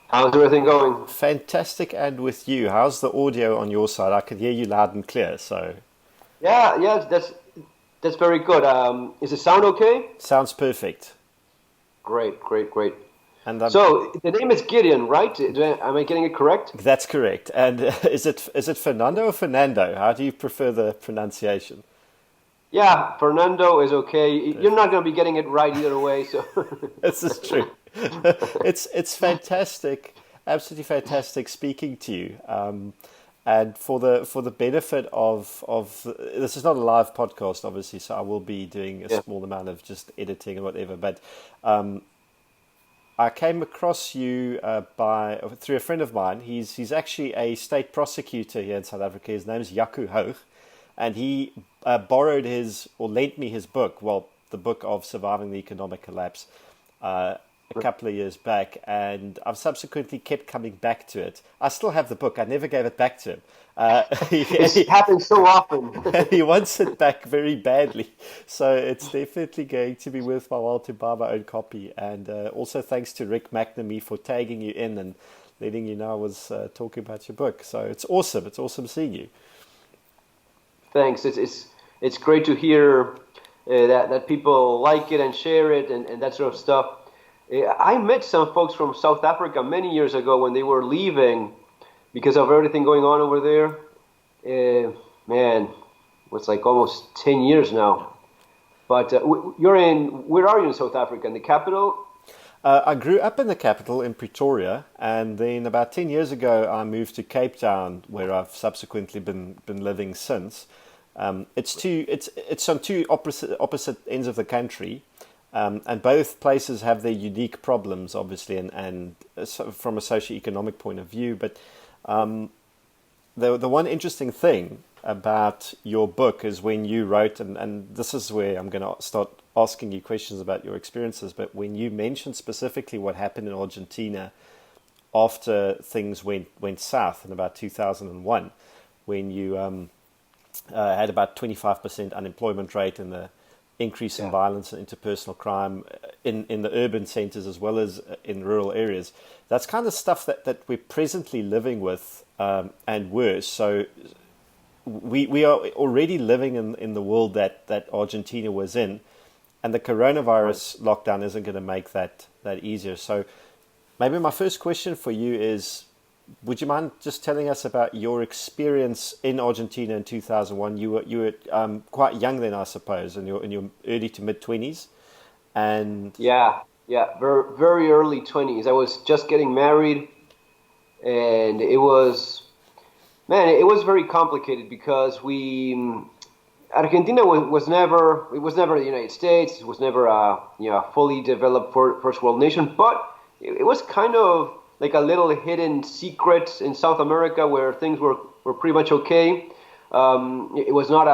How's everything going? Fantastic. And with you, how's the audio on your side? I can hear you loud and clear, so Yeah, yeah, that's very good. Is the sound okay? sounds perfect. Great, great, great. And So the name is Gideon, right? Am I getting it correct? that's correct. And is it Fernando or Fernando? How do you prefer the pronunciation? Yeah, Fernando is okay. You're not Perfect. going to be getting it right either way. So This is true. It's fantastic, absolutely fantastic speaking to you. And for the benefit of this is not a live podcast, obviously, so I will be doing a yeah, small amount of just editing and whatever. But I came across you by through a friend of mine. He's actually a state prosecutor here in South Africa. His name is Jaco Hoog, and he borrowed his or lent me his book. Well, the book of Surviving the Economic Collapse. A couple of years back, and I've subsequently kept coming back to it. I still have the book. I never gave it back to him. it happens so often. He wants it back very badly, so it's definitely going to be worth my while to buy my own copy. And also thanks to Rick McNamee for tagging you in and letting you know I was talking about your book. So it's awesome. It's awesome seeing you. Thanks. It's great to hear that people like it and share it and that sort of stuff. I met some folks from South Africa many years ago when they were leaving because of everything going on over there. Man, it's like almost 10 years now. But where are you in South Africa? In the capital? I grew up in the capital in Pretoria, and then about 10 years ago, I moved to Cape Town, where I've subsequently been living since. It's on two opposite ends of the country, and both places have their unique problems, obviously, and from a socio-economic point of view. But the one interesting thing about your book is when you wrote, and this is where I'm going to start asking you questions about your experiences, but when you mentioned specifically what happened in Argentina after things went south in about 2001, when you had about 25% unemployment rate and the increase in Yeah. violence and interpersonal crime in the urban centers as well as in rural areas. That's kind of stuff that we're presently living with and worse. So we are already living in the world that Argentina was in, and the Right. coronavirus lockdown isn't going to make that easier. So maybe my first question for you is, would you mind just telling us about your experience in Argentina in 2001? You were quite young then, I suppose, in your early to mid 20s, and Yeah, yeah, very, very early 20s. I was just getting married, and it was very complicated because Argentina was never the United States. It was never a fully developed first world nation, but it was kind of like a little hidden secret in South America where things were pretty much okay. It was not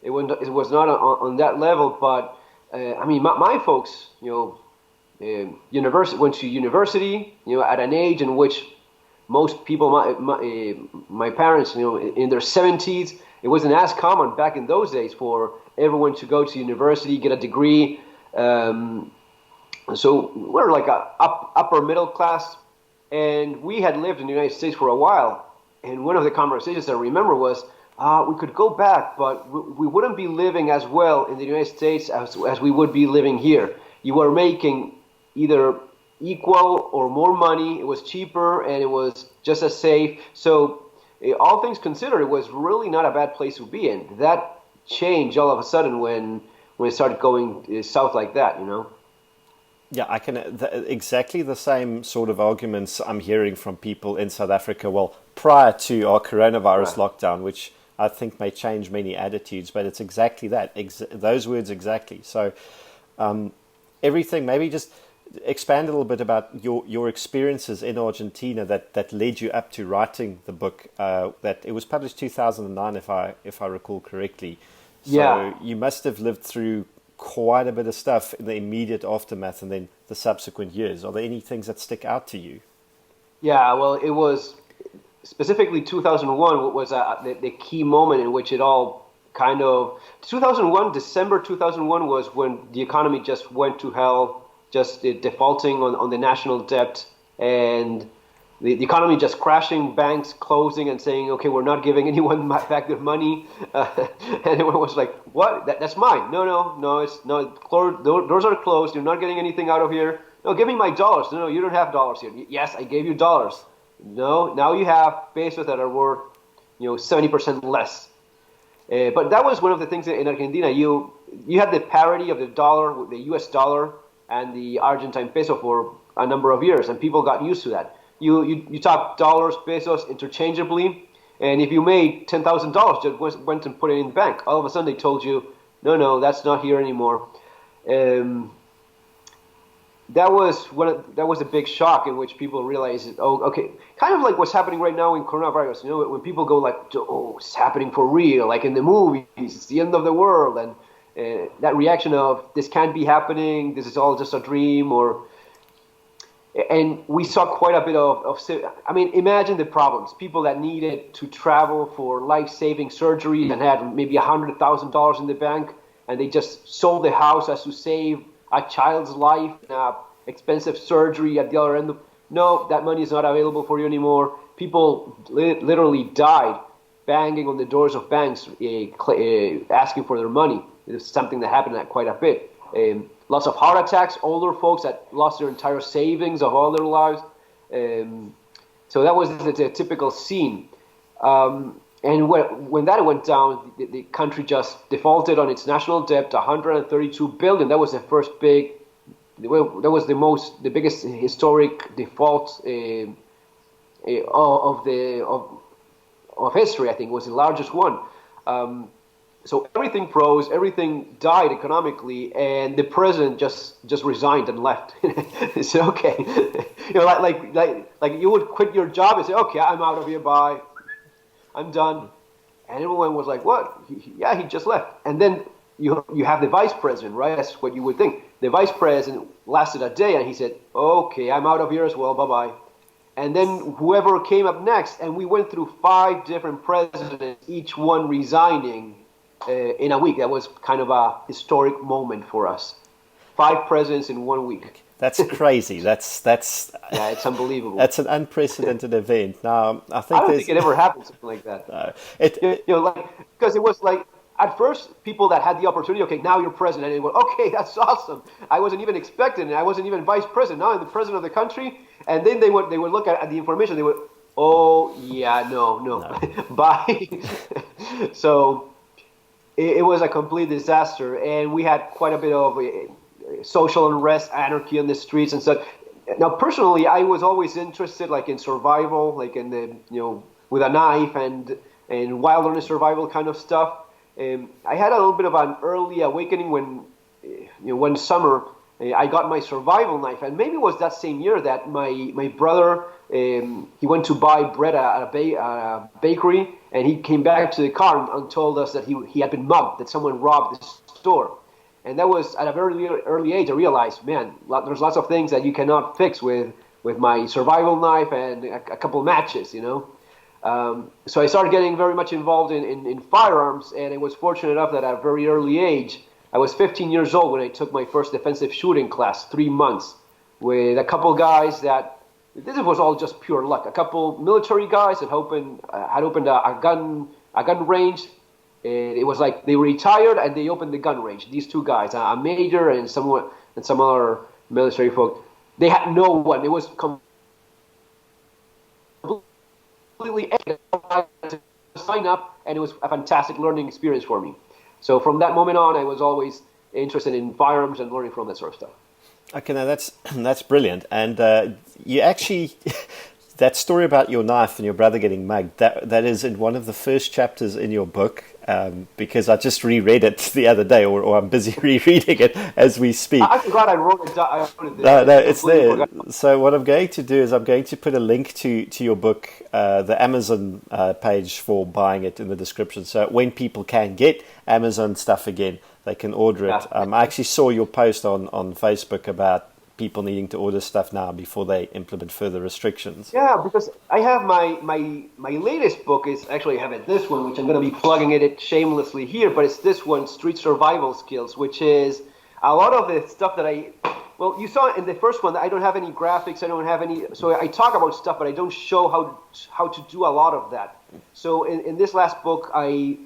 it was not on that level, but I mean my folks, university went to university, at an age in which most people, my parents, in their 70s, it wasn't as common back in those days for everyone to go to university, get a degree. Um, so we're like a upper middle class, and we had lived in the United States for a while. And one of the conversations I remember was, we could go back, but we wouldn't be living as well in the United States as we would be living here. You were making either equal or more money. It was cheaper and it was just as safe. So, all things considered, it was really not a bad place to be in. That changed all of a sudden when it started going south like that. yeah, I can exactly the same sort of arguments I'm hearing from people in South Africa. Well, prior to our coronavirus Right. lockdown, which I think may change many attitudes, but it's exactly that, those words exactly. So everything, maybe just expand a little bit about your experiences in Argentina that led you up to writing the book. That it was published 2009, if I recall correctly. Yeah, So you must have lived through quite a bit of stuff in the immediate aftermath and then the subsequent years. Are there any things that stick out to you? yeah. Well, it was specifically 2001 was the key moment in which it all kind of 2001 December 2001 was when the economy just went to hell, just defaulting on the national debt. and the economy just crashing, banks closing and saying, okay, we're not giving anyone back their money. And everyone was like, what? That's mine. No, it's no, doors are closed. You're not getting anything out of here. No, give me my dollars. No, you don't have dollars here. Yes, I gave you dollars. No, now you have pesos that are worth, 70% less. But that was one of the things in Argentina. You had the parity of the dollar, the U.S. dollar, and the Argentine peso for a number of years, and people got used to that. You talk dollars, pesos interchangeably, and if you made $10,000, just went and put it in the bank. All of a sudden, they told you, no, that's not here anymore. That was a big shock in which people realized, oh, okay, kind of like what's happening right now in coronavirus. When people go like, oh, it's happening for real, like in the movies, it's the end of the world, and that reaction of this can't be happening, this is all just a dream, and we saw quite a bit of I mean, imagine the problems. People that needed to travel for life-saving surgery and had maybe $100,000 in the bank, and they just sold the house as to save a child's life, expensive surgery at the other end. No, that money is not available for you anymore. People literally died banging on the doors of banks, asking for their money. It is something that happened quite a bit. Lots of heart attacks, older folks that lost their entire savings of all their lives. So that was the typical scene. And when that went down, the country just defaulted on its national debt, $132 billion. That was the first big, that was the biggest historic default of history. I think it was the largest one. So everything froze, everything died economically, and the president just resigned and left. He said, okay, like you would quit your job and say, okay, I'm out of here, bye. I'm done. And everyone was like, what? He just left. And then you have the vice president, right? That's what you would think. The vice president lasted a day, and he said, okay, I'm out of here as well, bye-bye. And then whoever came up next, and we went through 5 different presidents, each one resigning in a week. That was kind of a historic moment for us. 5 presidents in 1 week. That's crazy. That's yeah, it's unbelievable. That's an unprecedented event. Now, I don't think it ever happened something like that. No, because it was like at first people that had the opportunity. Okay, now you're president. And it was okay. That's awesome. I wasn't even expecting it. I wasn't even vice president. Now I'm the president of the country. And then they would look at the information. They would, oh yeah, no. Bye. So it was a complete disaster, and we had quite a bit of social unrest, anarchy on the streets and such. Now, personally, I was always interested, like in survival, like in the with a knife and wilderness survival kind of stuff. I had a little bit of an early awakening when, one summer I got my survival knife, and maybe it was that same year that my brother he went to buy bread at a bakery, and he came back to the car and told us that he had been mugged, that someone robbed the store. And that was at a very early age. I realized, man, there's lots of things that you cannot fix with my survival knife and a couple matches, So I started getting very much involved in firearms, and I was fortunate enough that at a very early age, I was 15 years old when I took my first defensive shooting class, 3 months, with a couple guys that, this was all just pure luck. A couple military guys that had opened a gun range. It was like they were retired and they opened the gun range. These 2 guys, a major and some other military folk, they had no one. It was completely sign up, and it was a fantastic learning experience for me. So from that moment on, I was always interested in firearms and learning from that sort of stuff. Okay, now that's brilliant, and you actually. That story about your knife and your brother getting mugged, that is in one of the first chapters in your book, because I just reread it the other day, or I'm busy rereading it as we speak. I'm glad I wrote it. No, it's there. So what I'm going to do is I'm going to put a link to your book, the Amazon page for buying it in the description. So when people can get Amazon stuff again, they can order it. I actually saw your post on Facebook about people needing to order stuff now before they implement further restrictions. Yeah, because I have my latest book is actually I have it this one, which I'm going to be plugging it shamelessly here, but it's this one, Street Survival Skills, which is a lot of the stuff that Well, you saw in the first one that I don't have any graphics. I don't have any. So I talk about stuff, but I don't show how to do a lot of that. So in this last book, I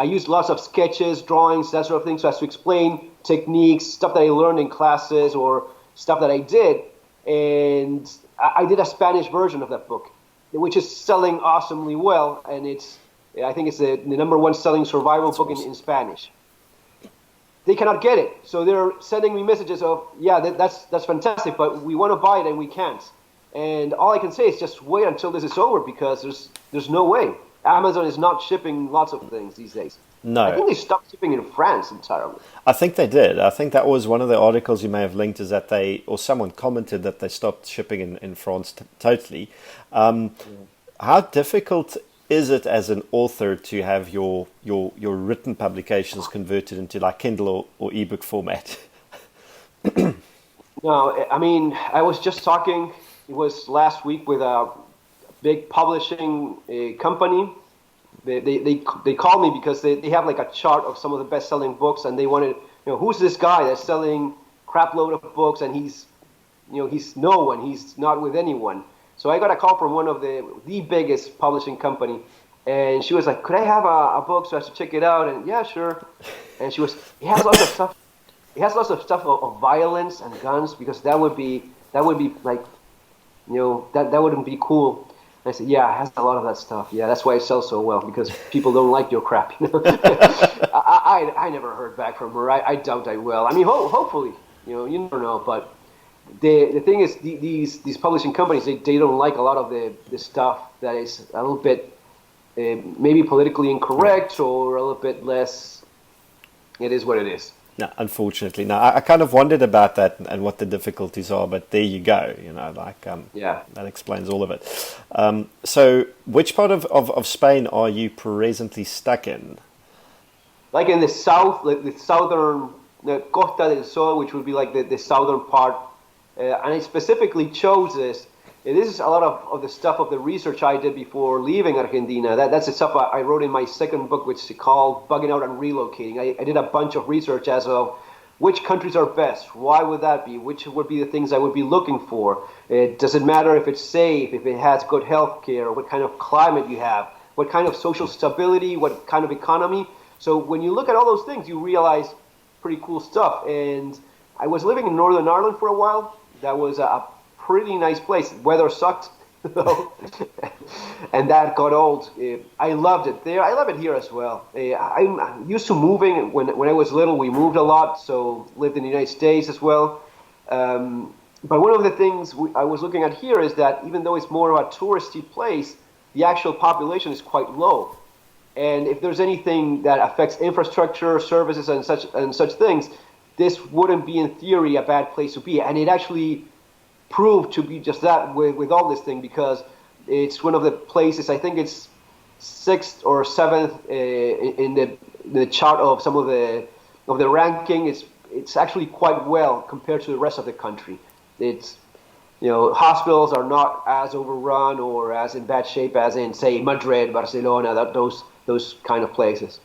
used lots of sketches, drawings, that sort of thing, so as to explain techniques, stuff that I learned in classes, or stuff that I did. And I did a Spanish version of that book, which is selling awesomely well, and I think it's the number one selling survival book in Spanish. They cannot get it, so they're sending me messages of, yeah, that's fantastic, but we want to buy it and we can't. And all I can say is just wait until this is over, because there's no way. Amazon is not shipping lots of things these days. No. I think they stopped shipping in France entirely. I think they did. I think that was one of the articles you may have linked, is that someone commented that they stopped shipping in France totally. How difficult is it as an author to have your written publications converted into like Kindle or ebook format? No, I mean, I was just talking, it was last week, with a big publishing company. They called me because they have like a chart of some of the best-selling books, and they wanted, who's this guy that's selling crap load of books, and he's no one, he's not with anyone. So I got a call from one of the biggest publishing company, and she was like, could I have a book so I should check it out? And yeah, sure. And she was, it has lots of stuff. It has lots of stuff of violence and guns, because that would be like, that wouldn't be cool. And I said, yeah, it has a lot of that stuff. Yeah, that's why it sells so well, because people don't like your crap. I never heard back from her. I doubt I will. I mean, hopefully, you never know, but. The thing is, these publishing companies, they don't like a lot of the stuff that is a little bit maybe politically incorrect, or a little bit less. It is what it is. No, unfortunately, no. I kind of wondered about that and what the difficulties are, but there you go. That explains all of it. So, which part of Spain are you presently stuck in? Like in the south, like the southern, the Costa del Sol, which would be like the southern part. And I specifically chose this. This is a lot of the stuff of the research I did before leaving Argentina. That's the stuff I wrote in my second book, which is called Bugging Out and Relocating. I did a bunch of research as of which countries are best, why would that be, which would be the things I would be looking for. Does it matter if it's safe, if it has good health care, what kind of climate you have, what kind of social stability, what kind of economy. So when you look at all those things, you realize pretty cool stuff. And I was living in Northern Ireland for a while. That was a pretty nice place. Weather sucked, though, and that got old. I loved it there. I love it here as well. I'm used to moving. When I was little, we moved a lot, so lived in the United States as well. But one of the things I was looking at here is that even though it's more of a touristy place, the actual population is quite low. And if there's anything that affects infrastructure, services, and such things, this wouldn't be, in theory, a bad place to be. And it actually proved to be just that with all this thing, because it's one of the places, I think it's 6th or 7th in the chart of some of the ranking. It's actually quite well compared to the rest of the country. It's, hospitals are not as overrun or as in bad shape as in, say, Madrid, Barcelona, those kind of places.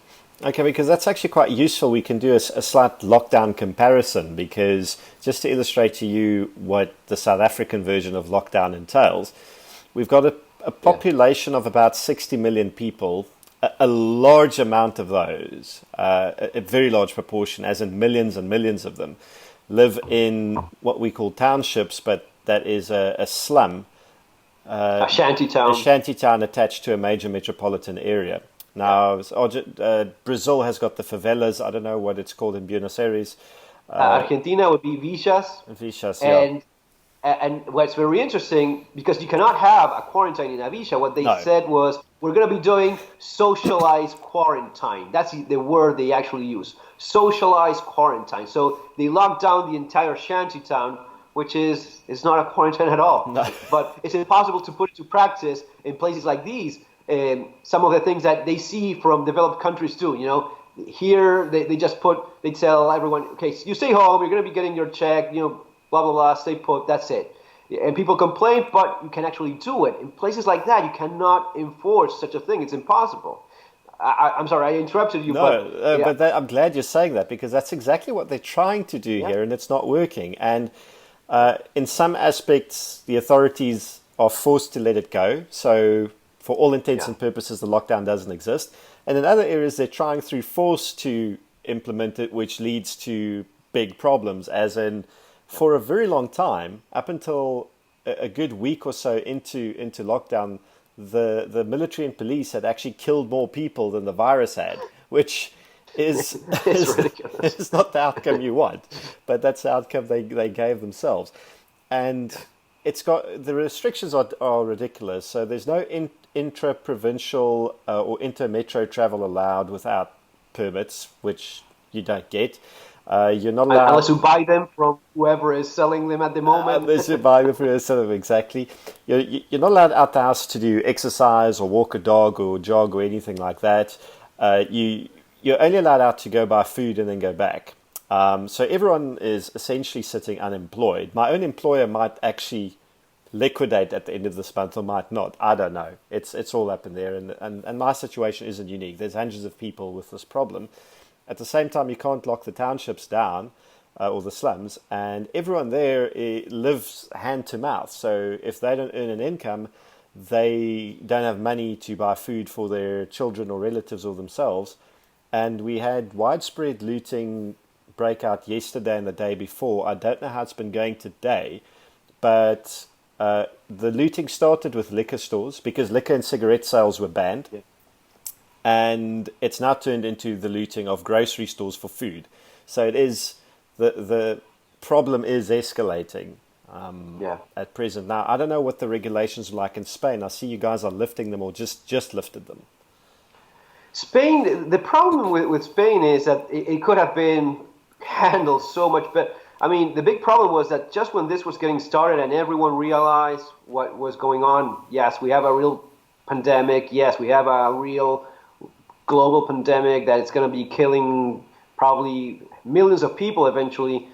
Okay, because that's actually quite useful. We can do a slight lockdown comparison, because just to illustrate to you what the South African version of lockdown entails, we've got a population of about 60 million people. A large amount of those, a very large proportion, as in millions and millions of them, live in what we call townships, but that is a slum. A shanty town. A shanty town attached to a major metropolitan area. Now, Brazil has got the favelas. I don't know what it's called in Buenos Aires. Argentina would be villas. Villas, yeah. And what's very interesting, because you cannot have a quarantine in a villa, what they said was, we're going to be doing socialized quarantine. That's the word they actually use, socialized quarantine. So they locked down the entire shanty town, which is not a quarantine at all. No. But it's impossible to put into practice in places like these. Some of the things that they see from developed countries too, here they tell everyone, okay, you stay home, you're going to be getting your check, blah, blah, blah, stay put, that's it. And people complain, but you can actually do it. In places like that, you cannot enforce such a thing. It's impossible. I'm sorry, I interrupted you. But I'm glad you're saying that, because that's exactly what they're trying to do here, and it's not working. And In some aspects, the authorities are forced to let it go. So, for all intents Yeah. and purposes, the lockdown doesn't exist. And in other areas, they're trying through force to implement it, which leads to big problems. As in, for a very long time, up until a good week or so into lockdown, the military and police had actually killed more people than the virus had, which is It's is, ridiculous. is not the outcome you want, but that's the outcome they gave themselves. And it's got the restrictions are ridiculous. So there's no intra-provincial or inter-metro travel allowed without permits, which you don't get. You're not allowed. Unless you buy them from whoever is selling them at the moment. There's a biography sort of exactly. You're not allowed out the house to do exercise or walk a dog or jog or anything like that. You're only allowed out to go buy food and then go back. So everyone is essentially sitting unemployed. My own employer might actually liquidate at the end of this month or might not. I don't know. It's all up in there, and my situation isn't unique. There's hundreds of people with this problem. At the same time, you can't lock the townships down or the slums, and everyone there lives hand to mouth. So if they don't earn an income, they don't have money to buy food for their children or relatives or themselves. And we had widespread looting breakout yesterday and the day before. I don't know how it's been going today, but the looting started with liquor stores because liquor and cigarette sales were banned. Yeah. And it's now turned into the looting of grocery stores for food. So it is the problem is escalating at present. Now, I don't know what the regulations are like in Spain. I see you guys are lifting them or just lifted them. Spain, the problem with Spain is that it could have been handled so much better. I mean, the big problem was that just when this was getting started and everyone realized what was going on, yes, we have a real pandemic. Yes, we have a real global pandemic that it's going to be killing probably millions of people eventually.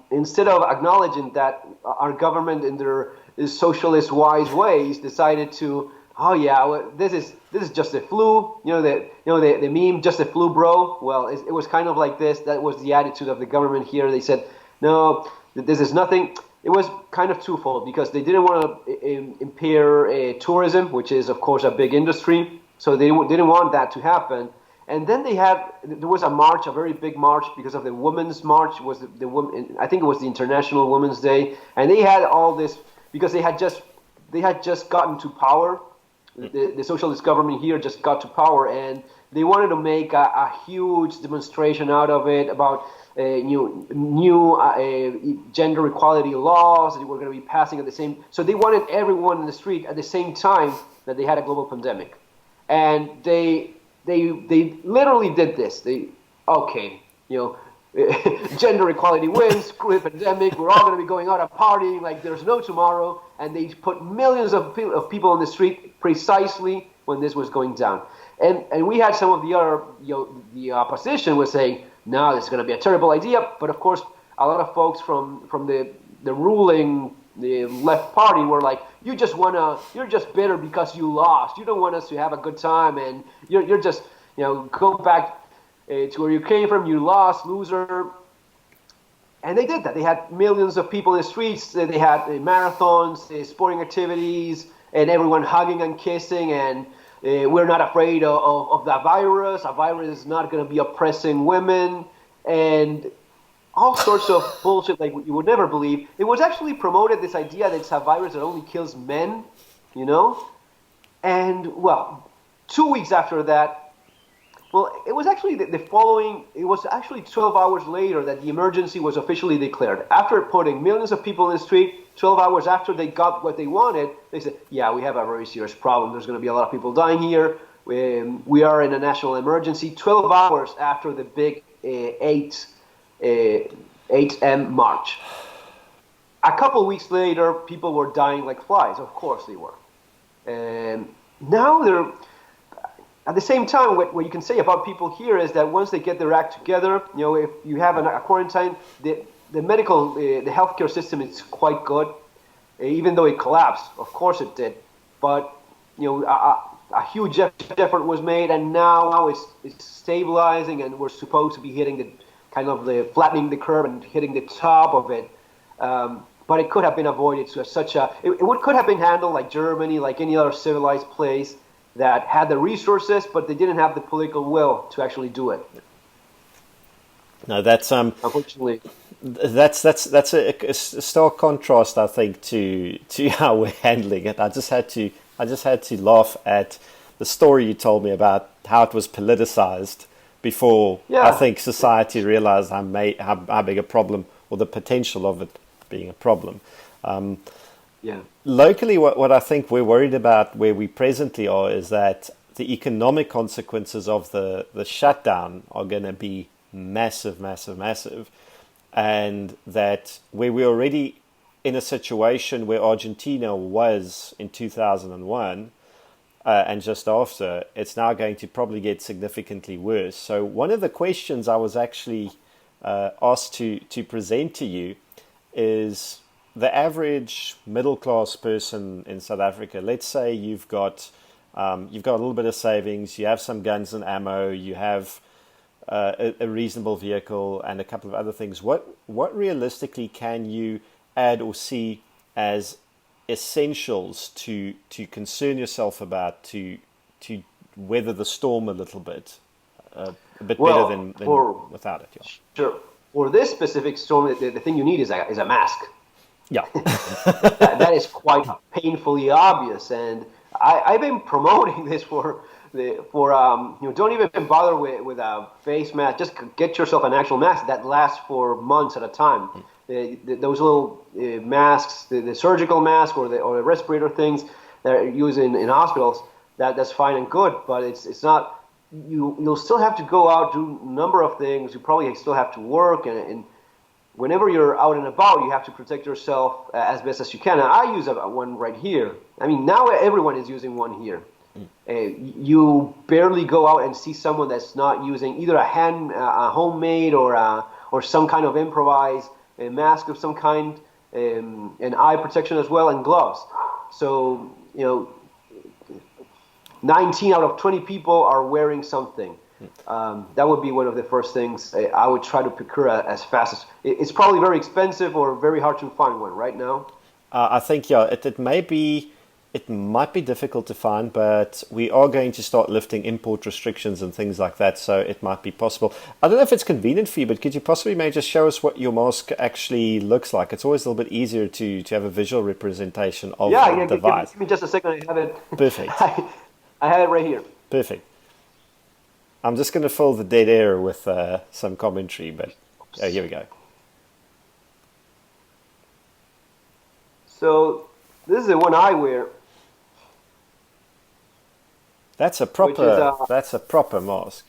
Instead of acknowledging that our government in their socialist wise ways decided to, oh yeah, well, this is just a flu, the meme, just a flu, bro. Well, it was kind of like this. That was the attitude of the government here. They said, no, this is nothing. It was kind of twofold because they didn't want to impair tourism, which is of course a big industry. So they didn't want that to happen. And then there was a march, a very big march because of the Women's March. Was the woman? I think it was the International Women's Day, and they had all this because they had just gotten to power. The socialist government here just got to power, and they wanted to make a huge demonstration out of it about new gender equality laws that were going to be passing at the same. So they wanted everyone in the street at the same time that they had a global pandemic, and they literally did this. Gender equality wins, screw the pandemic, we're all going to be going out and partying like there's no tomorrow. And they put millions of people on the street precisely when this was going down. And we had some of the other, the opposition was saying, no, this is going to be a terrible idea. But of course, a lot of folks from the ruling, the left party were like, you're just bitter because you lost. You don't want us to have a good time, and you're just, go back to where you came from. You lost, loser. And they did that. They had millions of people in the streets. They had marathons, sporting activities, and everyone hugging and kissing. And we're not afraid of the virus. A virus is not going to be oppressing women. And all sorts of bullshit like you would never believe. It was actually promoted, this idea that it's a virus that only kills men, And, well, 2 weeks after that, it was actually it was actually 12 hours later that the emergency was officially declared. After putting millions of people in the street, 12 hours after they got what they wanted, they said, yeah, we have a very serious problem. There's going to be a lot of people dying here. We are in a national emergency. 12 hours after the big 8M march. A couple weeks later, people were dying like flies. Of course they were. And now they're... At the same time, what you can say about people here is that once they get their act together, if you have a quarantine, the medical, the healthcare system is quite good, even though it collapsed. Of course it did. But, a huge effort was made, and now it's stabilizing, and we're supposed to be hitting the flattening the curve and hitting the top of it. But it could have been avoided to such a. Could have been handled like Germany, like any other civilized place that had the resources, but they didn't have the political will to actually do it. No, that's unfortunately. That's a stark contrast, I think, to how we're handling it. I just had to laugh at the story you told me about how it was politicized before. I think society realized how big a problem, or the potential of it being a problem. Locally, what I think we're worried about where we presently are is that the economic consequences of the shutdown are going to be massive, massive, massive. And that where we're already in a situation where Argentina was in 2001 and just after, it's now going to probably get significantly worse. So one of the questions I was actually asked to present to you is the average middle-class person in South Africa. Let's say you've got a little bit of savings, you have some guns and ammo, you have a reasonable vehicle and a couple of other things. What realistically can you add or see as essentials to concern yourself about to weather the storm a little bit, a bit better than without it? Yeah. Sure. For this specific storm, the thing you need is a mask. Yeah. that is quite painfully obvious, and I've been promoting this don't even bother with a face mask. Just get yourself an actual mask that lasts for months at a time. Those little masks, the surgical mask or the respirator things that are used in hospitals, that's fine and good, but it's not. You'll still have to go out, do a number of things. You probably still have to work, and whenever you're out and about, you have to protect yourself as best as you can. And I use one right here. I mean, now everyone is using one here. You barely go out and see someone that's not using either a homemade or some kind of improvised mask of some kind, and eye protection as well, and gloves. So 19 out of 20 people are wearing something. That would be one of the first things I would try to procure as fast as. It's probably very expensive or very hard to find one right now. I think it might be difficult to find, but we are going to start lifting import restrictions and things like that, so it might be possible. I don't know if it's convenient for you, but could you possibly maybe just show us what your mask actually looks like? It's always a little bit easier to have a visual representation of the device. Give me just a second. I have it. Perfect. I have it right here. Perfect. I'm just going to fill the dead air with some commentary, but here we go. So this is the one I wear. That's a proper mask.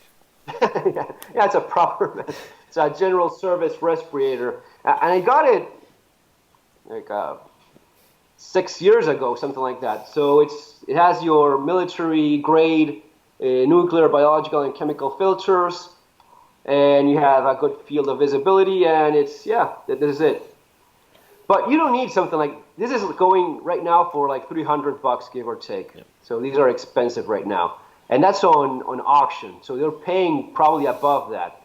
Yeah, it's a proper mask. It's a general service respirator, and I got it like 6 years ago, something like that. So it has your military grade nuclear, biological, and chemical filters, and you have a good field of visibility, and this is it. But you don't need something like this. Is going right now for like $300, give or take. Yep. So these are expensive right now, and that's on auction. So they're paying probably above that.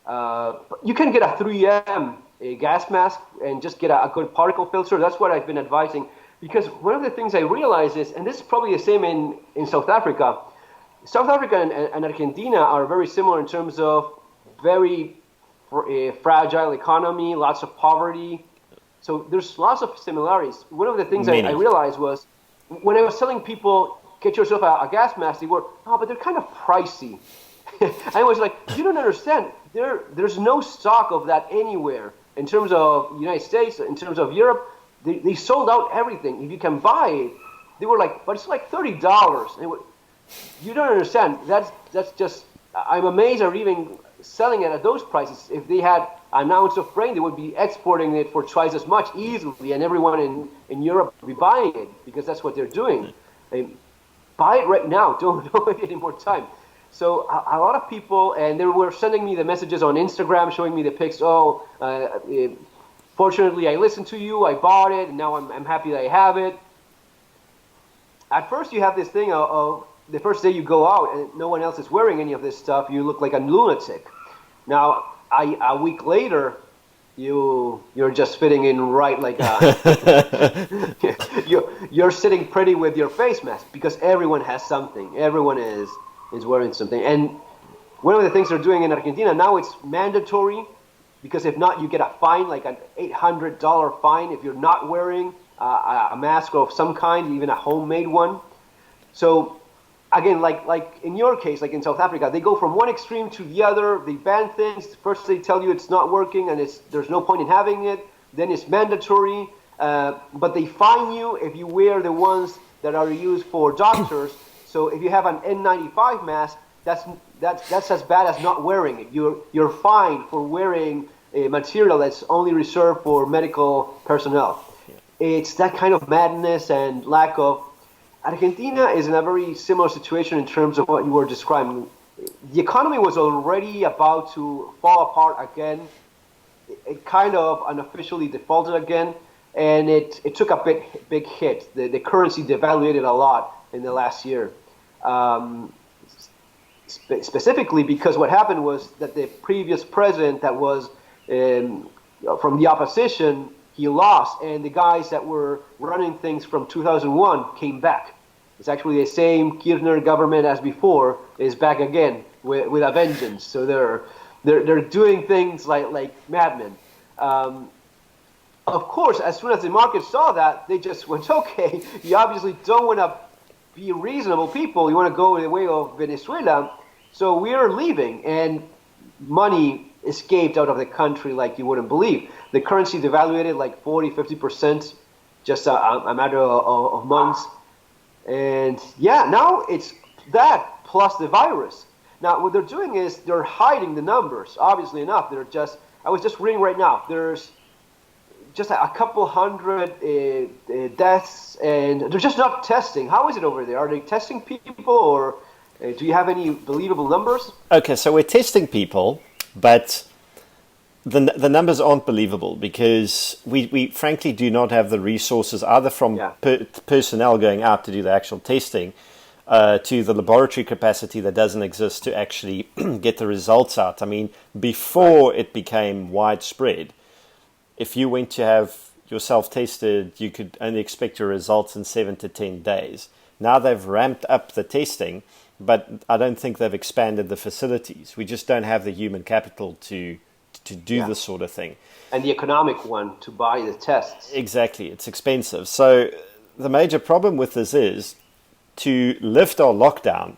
But you can get a 3M gas mask and just get a good particle filter. That's what I've been advising, because one of the things I realize is, and this is probably the same in South Africa. South Africa and Argentina are very similar in terms of very fragile economy, lots of poverty. So there's lots of similarities. One of the things I realized was when I was telling people, get yourself a gas mask, they were, but they're kind of pricey. I was like, you don't understand. There's no stock of that anywhere. In terms of the United States, in terms of Europe, they sold out everything. If you can buy it, they were like, but it's like $30. And you don't understand. That's just, I'm amazed they're even selling it at those prices. If they had an ounce of brain, they would be exporting it for twice as much easily, and everyone in Europe would be buying it because that's what they're doing. Buy it right now. Don't wait any more time. So a lot of people, and they were sending me the messages on Instagram, showing me the pics. Fortunately, I listened to you. I bought it, and now I'm happy that I have it. At first, you have this thing of the first day you go out and no one else is wearing any of this stuff, you look like a lunatic. Now, a week later, you're just fitting in right like you're sitting pretty with your face mask because everyone has something. Everyone is wearing something. And one of the things they're doing in Argentina now, it's mandatory because if not, you get a fine, like an $800 fine if you're not wearing a mask of some kind, even a homemade one. So again, like in your case, like in South Africa, they go from one extreme to the other. They ban things. First, they tell you it's not working and there's no point in having it. Then it's mandatory, but they fine you if you wear the ones that are used for doctors. So if you have an N95 mask, that's as bad as not wearing it. You're fined for wearing a material that's only reserved for medical personnel. It's that kind of madness and lack of. Argentina is in a very similar situation in terms of what you were describing. The economy was already about to fall apart again. It kind of unofficially defaulted again, and it took a big hit. The currency devaluated a lot in the last year. Specifically because what happened was that the previous president that was from the opposition, he lost, and the guys that were running things from 2001 came back. It's actually the same Kirchner government as before is back again with a vengeance. So they're doing things like madmen. Of course, as soon as the market saw that, they just went, okay, you obviously don't want to be reasonable people. You want to go the way of Venezuela. So we are leaving, and money escaped out of the country like you wouldn't believe. The currency devaluated like 40-50%, just a matter of months. And yeah, now it's that plus the virus. Now what they're doing is they're hiding the numbers. Obviously enough, I was just reading right now. There's just a couple hundred deaths, and they're just not testing. How is it over there? Are they testing people, or do you have any believable numbers? Okay, so we're testing people, but the numbers aren't believable because we frankly do not have the resources either from personnel going out to do the actual testing to the laboratory capacity that doesn't exist to actually get the results out. I mean, before it became widespread, if you went to have yourself tested, you could only expect your results in 7 to 10 days. Now they've ramped up the testing, but I don't think they've expanded the facilities. We just don't have the human capital to do this sort of thing. And the economic one to buy the tests. Exactly. It's expensive. So the major problem with this is to lift our lockdown,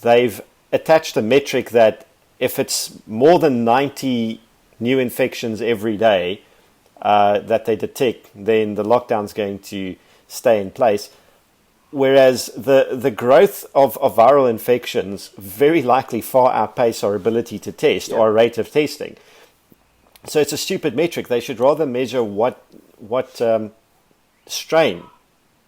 they've attached a metric that if it's more than 90 new infections every day that they detect, then the lockdown's going to stay in place. Whereas the growth of viral infections very likely far outpace our ability to test or our rate of testing. So it's a stupid metric. They should rather measure what strain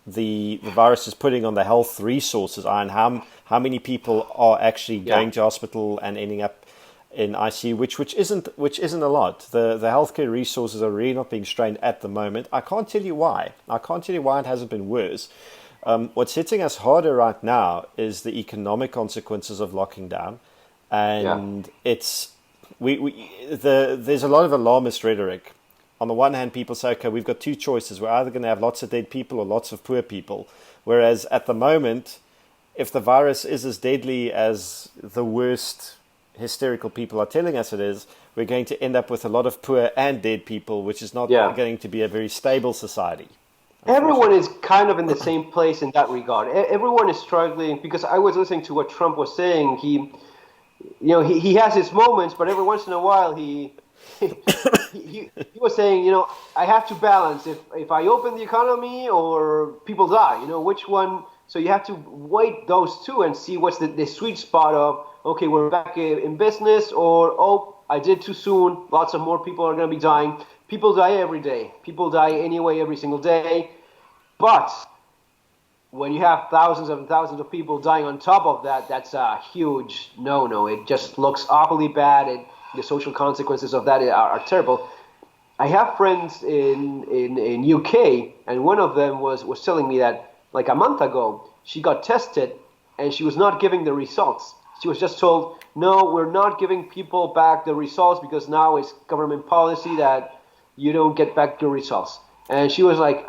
the virus is putting on the health resources and how many people are actually going to hospital and ending up in ICU, which isn't a lot. The healthcare resources are really not being strained at the moment. I can't tell you why. It hasn't been worse. What's hitting us harder right now is the economic consequences of locking down, and it's there's a lot of alarmist rhetoric. On the one hand, people say, okay, we've got two choices. We're either going to have lots of dead people or lots of poor people. Whereas at the moment, if the virus is as deadly as the worst hysterical people are telling us it is, we're going to end up with a lot of poor and dead people, which is not going to be a very stable society. Everyone is kind of in the same place in that regard. Everyone is struggling because I was listening to what Trump was saying. He has his moments, but every once in a while he was saying, I have to balance if I open the economy or people die, which one. So you have to weigh those two and see what's the sweet spot of, okay, we're back in business, or, I did too soon. Lots of more people are going to be dying. People die every day. People die anyway every single day. But when you have thousands and thousands of people dying on top of that, that's a huge no-no. It just looks awfully bad, and the social consequences of that are terrible. I have friends in UK, and one of them was telling me that like a month ago, she got tested, and she was not giving the results. She was just told, no, we're not giving people back the results because now it's government policy that you don't get back your results. And she was like,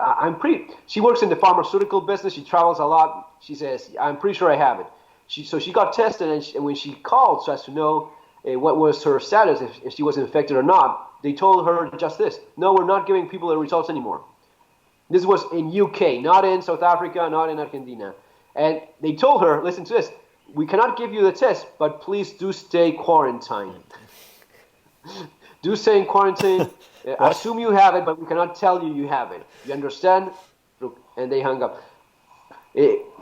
she works in the pharmaceutical business. She travels a lot. She says, I'm pretty sure I have it. So she got tested, and when she called so as to know what was her status, if she was infected or not, they told her just this: no, we're not giving people the results anymore. This was in UK, not in South Africa, not in Argentina. And they told her, listen to this, we cannot give you the test, but please do stay quarantined. Do stay in quarantine. Assume you have it, but we cannot tell you have it. You understand? Look, and they hung up.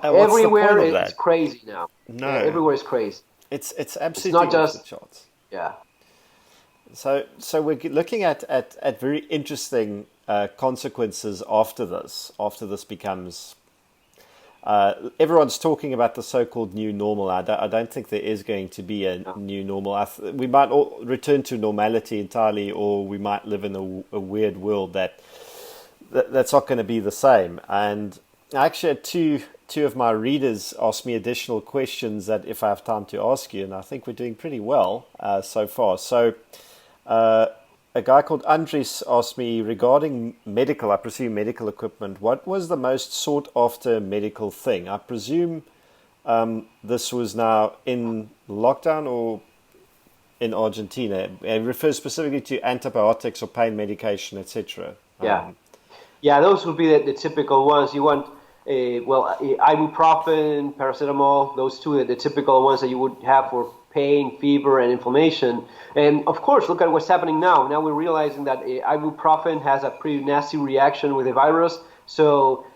Everywhere it's crazy now. No, everywhere is crazy. It's absolutely not just off the charts. Yeah. So we're looking at very interesting consequences after this. After this becomes, everyone's talking about the so-called new normal. I don't think there is going to be a new normal. We might all return to normality entirely, or we might live in a weird world that's not going to be the same. And I actually had two of my readers ask me additional questions that if I have time to ask you, and I think we're doing pretty well so far. So a guy called Andres asked me regarding I presume medical equipment, what was the most sought after medical thing? I presume this was now in lockdown or in Argentina. It refers specifically to antibiotics or pain medication, etc. Yeah, those would be the typical ones. You want ibuprofen, paracetamol, those two are the typical ones that you would have for pain, fever, and inflammation. And of course, look at what's happening now. Now we're realizing that ibuprofen has a pretty nasty reaction with the virus. So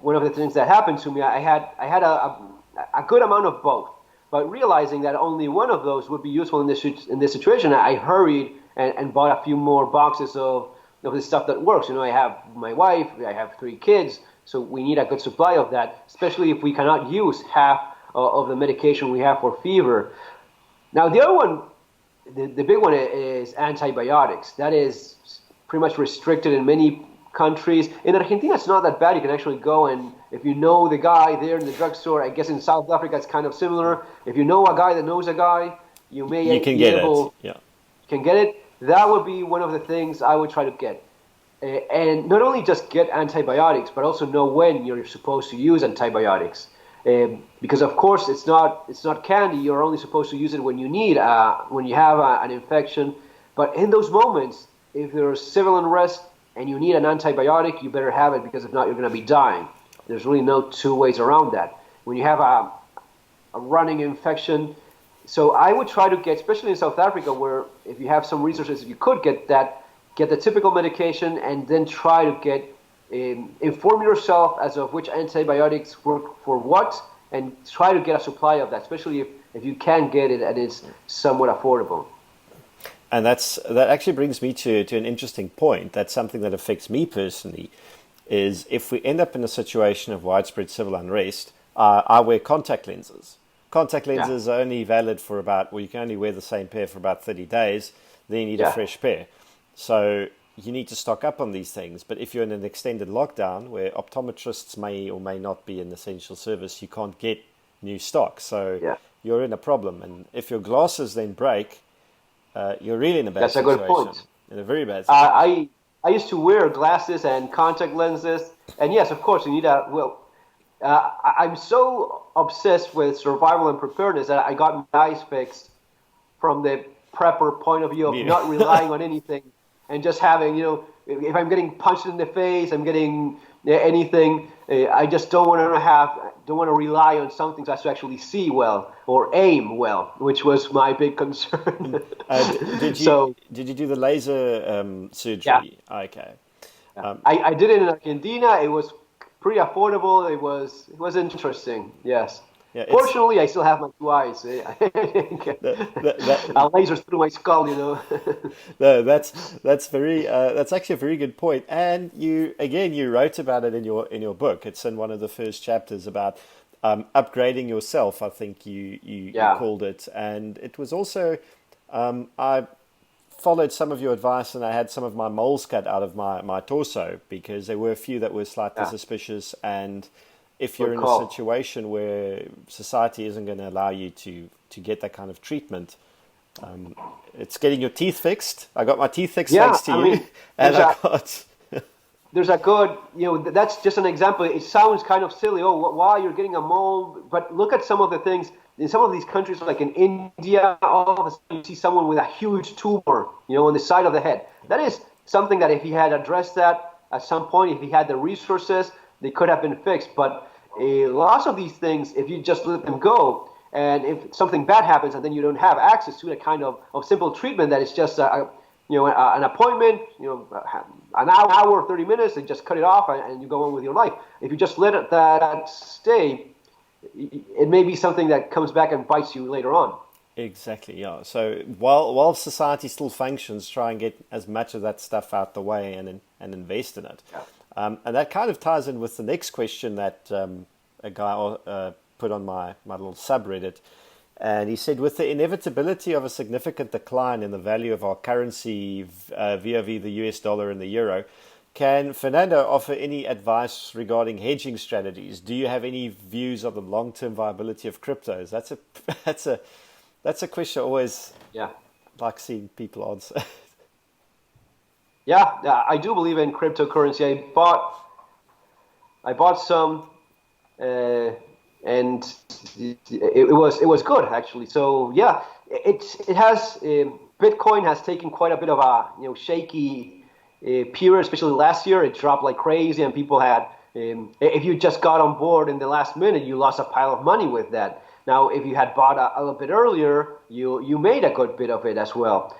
one of the things that happened to me, I had a good amount of both. But realizing that only one of those would be useful in this situation, I hurried and bought a few more boxes of the stuff that works. I have my wife, I have 3 kids. So we need a good supply of that, especially if we cannot use half of the medication we have for fever. Now, the other one, the big one is antibiotics. That is pretty much restricted in many countries. In Argentina, it's not that bad. You can actually go and, if you know the guy there in the drugstore, I guess in South Africa it's kind of similar. If you know a guy that knows a guy, you can get it. Yeah. You can get it. That would be one of the things I would try to get. And not only just get antibiotics, but also know when you're supposed to use antibiotics. Because of course it's not candy. You're only supposed to use it when you have an infection. But in those moments, if there's civil unrest and you need an antibiotic, you better have it, because if not, you're going to be dying. There's really no two ways around that. When you have a running infection, so I would try to get, especially in South Africa, where if you have some resources, if you could get the typical medication, and then try to inform yourself as of which antibiotics work for what, and try to get a supply of that, especially if you can get it and it's somewhat affordable. And that actually brings me to an interesting point. That's something that affects me personally, is if we end up in a situation of widespread civil unrest, I wear contact lenses. Contact lenses are only valid for you can only wear the same pair for about 30 days, then you need a fresh pair. So you need to stock up on these things. But if you're in an extended lockdown where optometrists may or may not be an essential service, you can't get new stock. So you're in a problem. And if your glasses then break, you're really in a bad situation. That's a good point. In a very bad situation. I used to wear glasses and contact lenses. And yes, of course, you need I'm so obsessed with survival and preparedness that I got my eyes fixed from the prepper point of view of not relying on anything. And just having, if I'm getting punched in the face, I'm getting anything, I just don't want to rely on something to actually see well or aim well, which was my big concern. Did you do the laser surgery? Yeah. Okay. I did it in Argentina. It was pretty affordable. It was interesting. Yes. Yeah, fortunately, I still have my 2 eyes. Lasers through my skull, No, that's actually a very good point. And you wrote about it in your book. It's in one of the first chapters about upgrading yourself. I think you called it, and it was also I followed some of your advice, and I had some of my moles cut out of my torso because there were a few that were slightly suspicious. And if you're in a situation where society isn't going to allow you to get that kind of treatment, It's getting your teeth fixed. I got my teeth fixed Yeah, thanks to I you, mean, and there's I a got there's a good, that's just an example. It sounds kind of silly. Oh, why you're getting a mole? But look at some of the things in some of these countries, like in India. All of a sudden, you see someone with a huge tumor, on the side of the head. That is something that if he had addressed that at some point, if he had the resources, they could have been fixed. But lots of these things, if you just let them go, and if something bad happens, and then you don't have access to that kind of simple treatment, that is just an appointment, an hour, 30 minutes, and just cut it off, and you go on with your life. If you just let that stay, it may be something that comes back and bites you later on. exactly, yeah. So while society still functions, try and get as much of that stuff out the way and invest in it. Yeah. And that kind of ties in with the next question that a guy put on my little subreddit. And he said, with the inevitability of a significant decline in the value of our currency vis-a-vis the US dollar and the euro, can Fernando offer any advice regarding hedging strategies? Do you have any views of the long-term viability of cryptos? That's a question I always Yeah. like seeing people answer. Yeah, I do believe in cryptocurrency. I bought some, uh, and it was good actually. So yeah, it has Bitcoin has taken quite a bit of a shaky period, especially last year. It dropped like crazy, and people had if you just got on board in the last minute, you lost a pile of money with that. Now, if you had bought a little bit earlier, you made a good bit of it as well.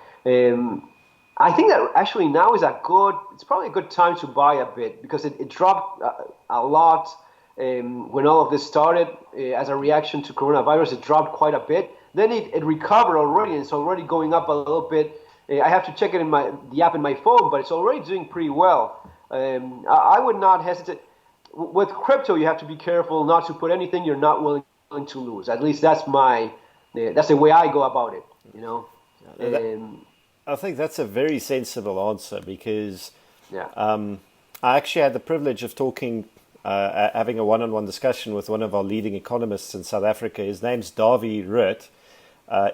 I think that actually now is it's probably a good time to buy a bit because it dropped a lot when all of this started as a reaction to coronavirus. It dropped quite a bit. Then it recovered already, and it's already going up a little bit. I have to check it in the app in my phone, but it's already doing pretty well. I would not hesitate. With crypto, you have to be careful not to put anything you're not willing to lose. At least that's the way I go about it. I think that's a very sensible answer because Yeah. I actually had the privilege of having a one-on-one discussion with one of our leading economists in South Africa. His name's Dawie Rutt.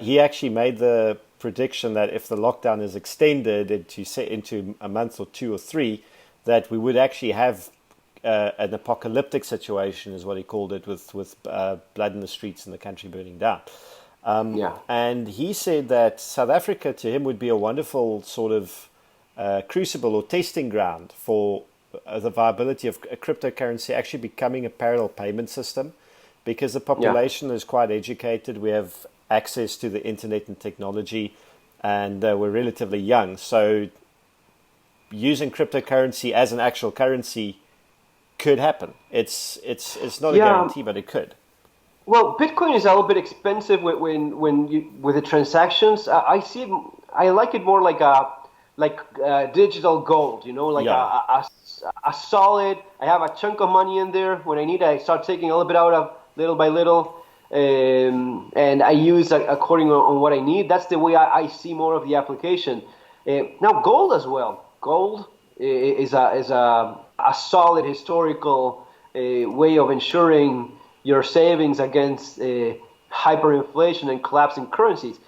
He actually made the prediction that if the lockdown is extended into a month or 2 or 3, that we would actually have an apocalyptic situation, is what he called it, with blood in the streets and the country burning down. Yeah. And he said that South Africa to him would be a wonderful sort of crucible or testing ground for the viability of a cryptocurrency actually becoming a parallel payment system, because the population is quite educated. We have access to the internet and technology, and we're relatively young. So using cryptocurrency as an actual currency could happen. It's not a guarantee, but it could. Well, Bitcoin is a little bit expensive with the transactions. I like it more like digital gold. A solid. I have a chunk of money in there. When I need, I start taking a little bit out of little by little, and I use according on what I need. That's the way I see more of the application. Now, gold as well. Gold is a solid historical way of ensuring your savings against hyperinflation and collapsing currencies.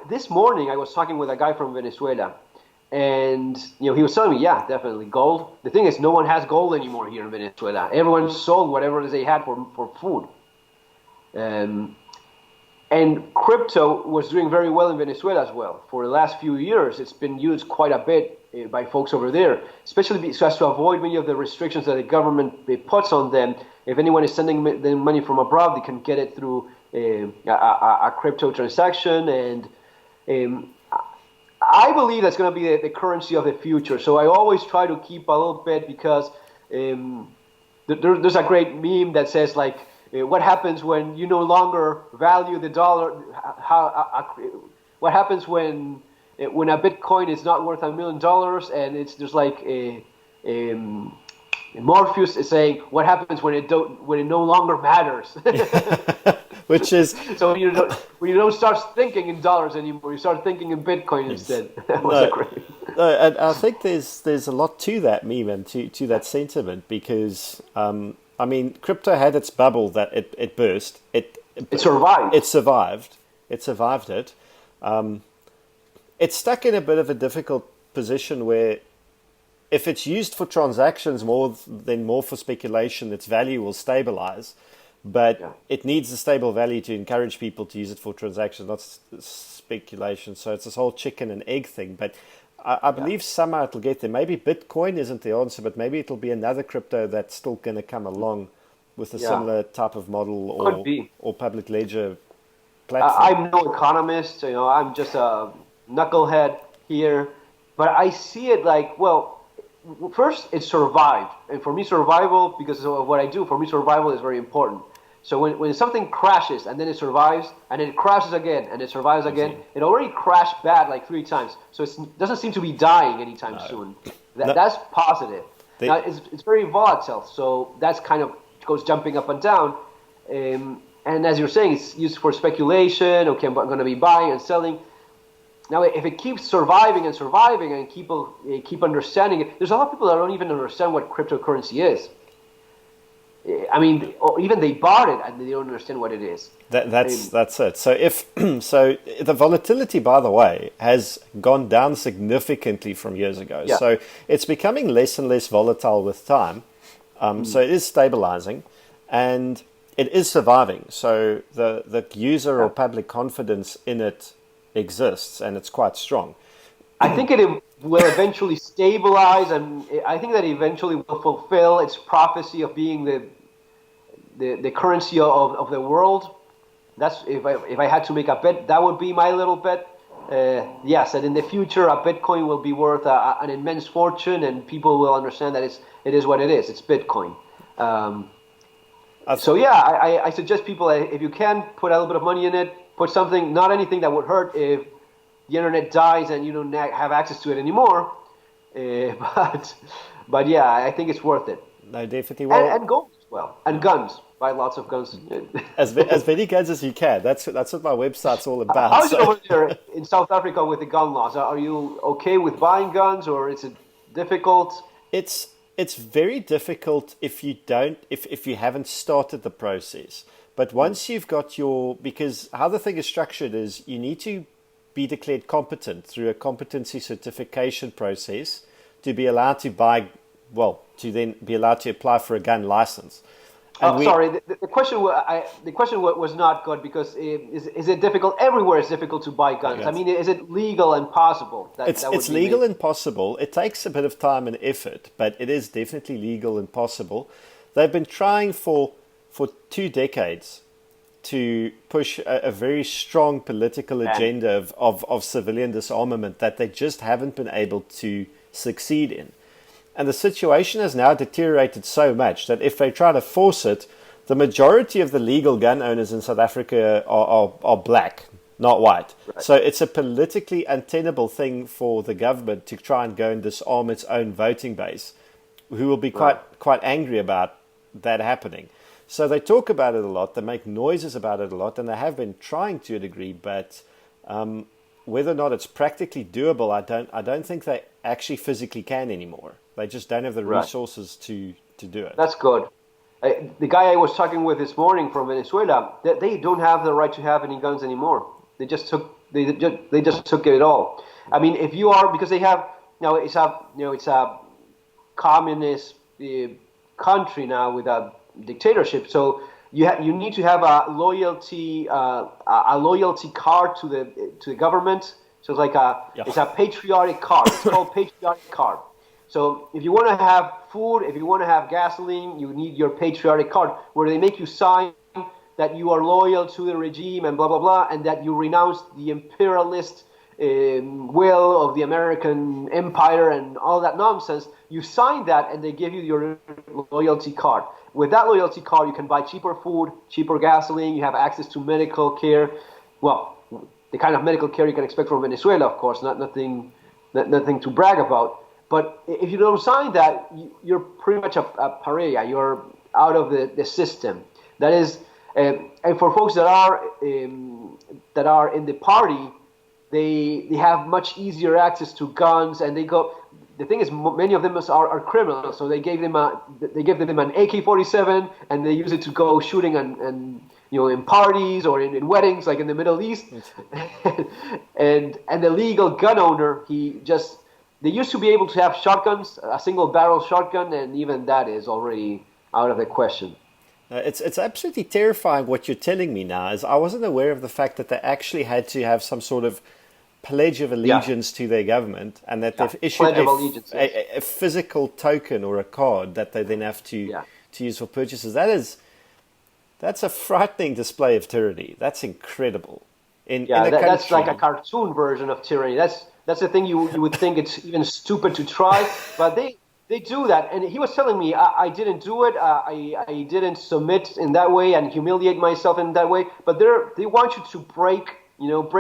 This morning, I was talking with a guy from Venezuela, and he was telling me, yeah, definitely gold. The thing is, no one has gold anymore here in Venezuela. Everyone sold whatever they had for food. And crypto was doing very well in Venezuela as well. For the last few years, it's been used quite a bit by folks over there, especially so as to avoid many of the restrictions that the government puts on them. If anyone is sending them money from abroad, they can get it through a crypto transaction. And I believe that's going to be the currency of the future. So I always try to keep a little bit, because there's a great meme that says, like, what happens when you no longer value the dollar? What happens when a Bitcoin is not worth $1 million, and there's like Morpheus is saying, what happens when it no longer matters? Which is so when you don't start thinking in dollars anymore, you start thinking in Bitcoin instead. That was great. And I think there's a lot to that meme and to that sentiment, because crypto had its bubble that it burst. It survived. It survived it. It's stuck in a bit of a difficult position where if it's used for transactions more for speculation, its value will stabilize. But it needs a stable value to encourage people to use it for transactions, not speculation. So it's this whole chicken and egg thing. But I believe somehow it'll get there. Maybe Bitcoin isn't the answer, but maybe it'll be another crypto that's still going to come along with a similar type of model or public ledger platform. I'm no economist. I'm just a knucklehead here. But I see it like, well, first, it survived. And for me, survival, because of what I do, for me, survival is very important. So when something crashes and then it survives and then it crashes again and it survives again, it already crashed bad like 3 times. So it doesn't seem to be dying anytime soon. That's positive. Now, it's very volatile, so that's kind of goes jumping up and down. And as you're saying, it's used for speculation. Okay, I'm going to be buying and selling. Now, if it keeps surviving and people keep understanding it, there's a lot of people that don't even understand what cryptocurrency is. I mean, or even they bought it and they don't understand what it is. That's it. So so the volatility, by the way, has gone down significantly from years ago. Yeah. So it's becoming less and less volatile with time. So it is stabilizing, and it is surviving. So the user or public confidence in it exists, and it's quite strong. I think it will eventually stabilize, and I think that eventually will fulfill its prophecy of being the currency of the world. That's if I had to make a bet, that would be my little bet. Yes, that in the future a Bitcoin will be worth an immense fortune, and people will understand that it is what it is. It's Bitcoin. So yeah, I suggest people, if you can, put a little bit of money in it. Put something, not anything that would hurt if the internet dies and you don't have access to it anymore. But yeah, I think it's worth it. No, definitely. And gold as well, and guns. Buy lots of guns. as many guns as you can. That's what my website's all about. How's it over there in South Africa with the gun laws? Are you okay with buying guns, or is it difficult? It's very difficult if you haven't started the process. But once you've got because how the thing is structured is you need to be declared competent through a competency certification process to be allowed to to then be allowed to apply for a gun license. Sorry, the question was not good because is it difficult? Everywhere it's difficult to buy guns. Yes. I mean, is it legal and possible? It's legal and possible. It takes a bit of time and effort, but it is definitely legal and possible. They've been trying for 2 decades to push a very strong political agenda of civilian disarmament that they just haven't been able to succeed in. And the situation has now deteriorated so much that if they try to force it, the majority of the legal gun owners in South Africa are black, not white. Right. So it's a politically untenable thing for the government to try and go and disarm its own voting base, who will be quite angry about that happening. So they talk about it a lot, they make noises about it a lot, and they have been trying to a degree, but whether or not it's practically doable, I don't think they actually physically can anymore. They just don't have the resources to do it. That's good. The guy I was talking with this morning from Venezuela, they don't have the right to have any guns anymore. They just took it all. I mean, if you are, because they have it's a communist country now with a dictatorship, so you need to have a loyalty card to the government. So it's like it's a patriotic card. It's called patriotic card. So if you want to have food, if you want to have gasoline, you need your patriotic card, where they make you sign that you are loyal to the regime and blah blah blah, and that you renounce the imperialist will of the American empire and all that nonsense. You sign that, and they give you your loyalty card. With that loyalty card, you can buy cheaper food, cheaper gasoline. You have access to medical care. Well, the kind of medical care you can expect from Venezuela, of course, nothing to brag about. But if you don't sign that, you're pretty much a pariah. You're out of the system. That is, and for folks that are in the party, they have much easier access to guns, and they go. The thing is, many of them are criminals, so they gave them an AK-47, and they use it to go shooting and in parties or in weddings, like in the Middle East. And the legal gun owner, they used to be able to have shotguns, a single barrel shotgun, and even that is already out of the question. It's absolutely terrifying what you're telling me now. Is I wasn't aware of the fact that they actually had to have some sort of pledge of Yeah, allegiance to their government, and that yeah. they've issued Pledge of Allegiance, yes. a physical token or a card that they then have Yeah. to use for purchases. That's a frightening display of tyranny. That's incredible. In Yeah, a that's like a country, cartoon version of tyranny. That's the thing you would think it's even stupid to try, but they do that. And he was telling me I didn't do it. I didn't submit in that way and humiliate myself in that way. But they want you to break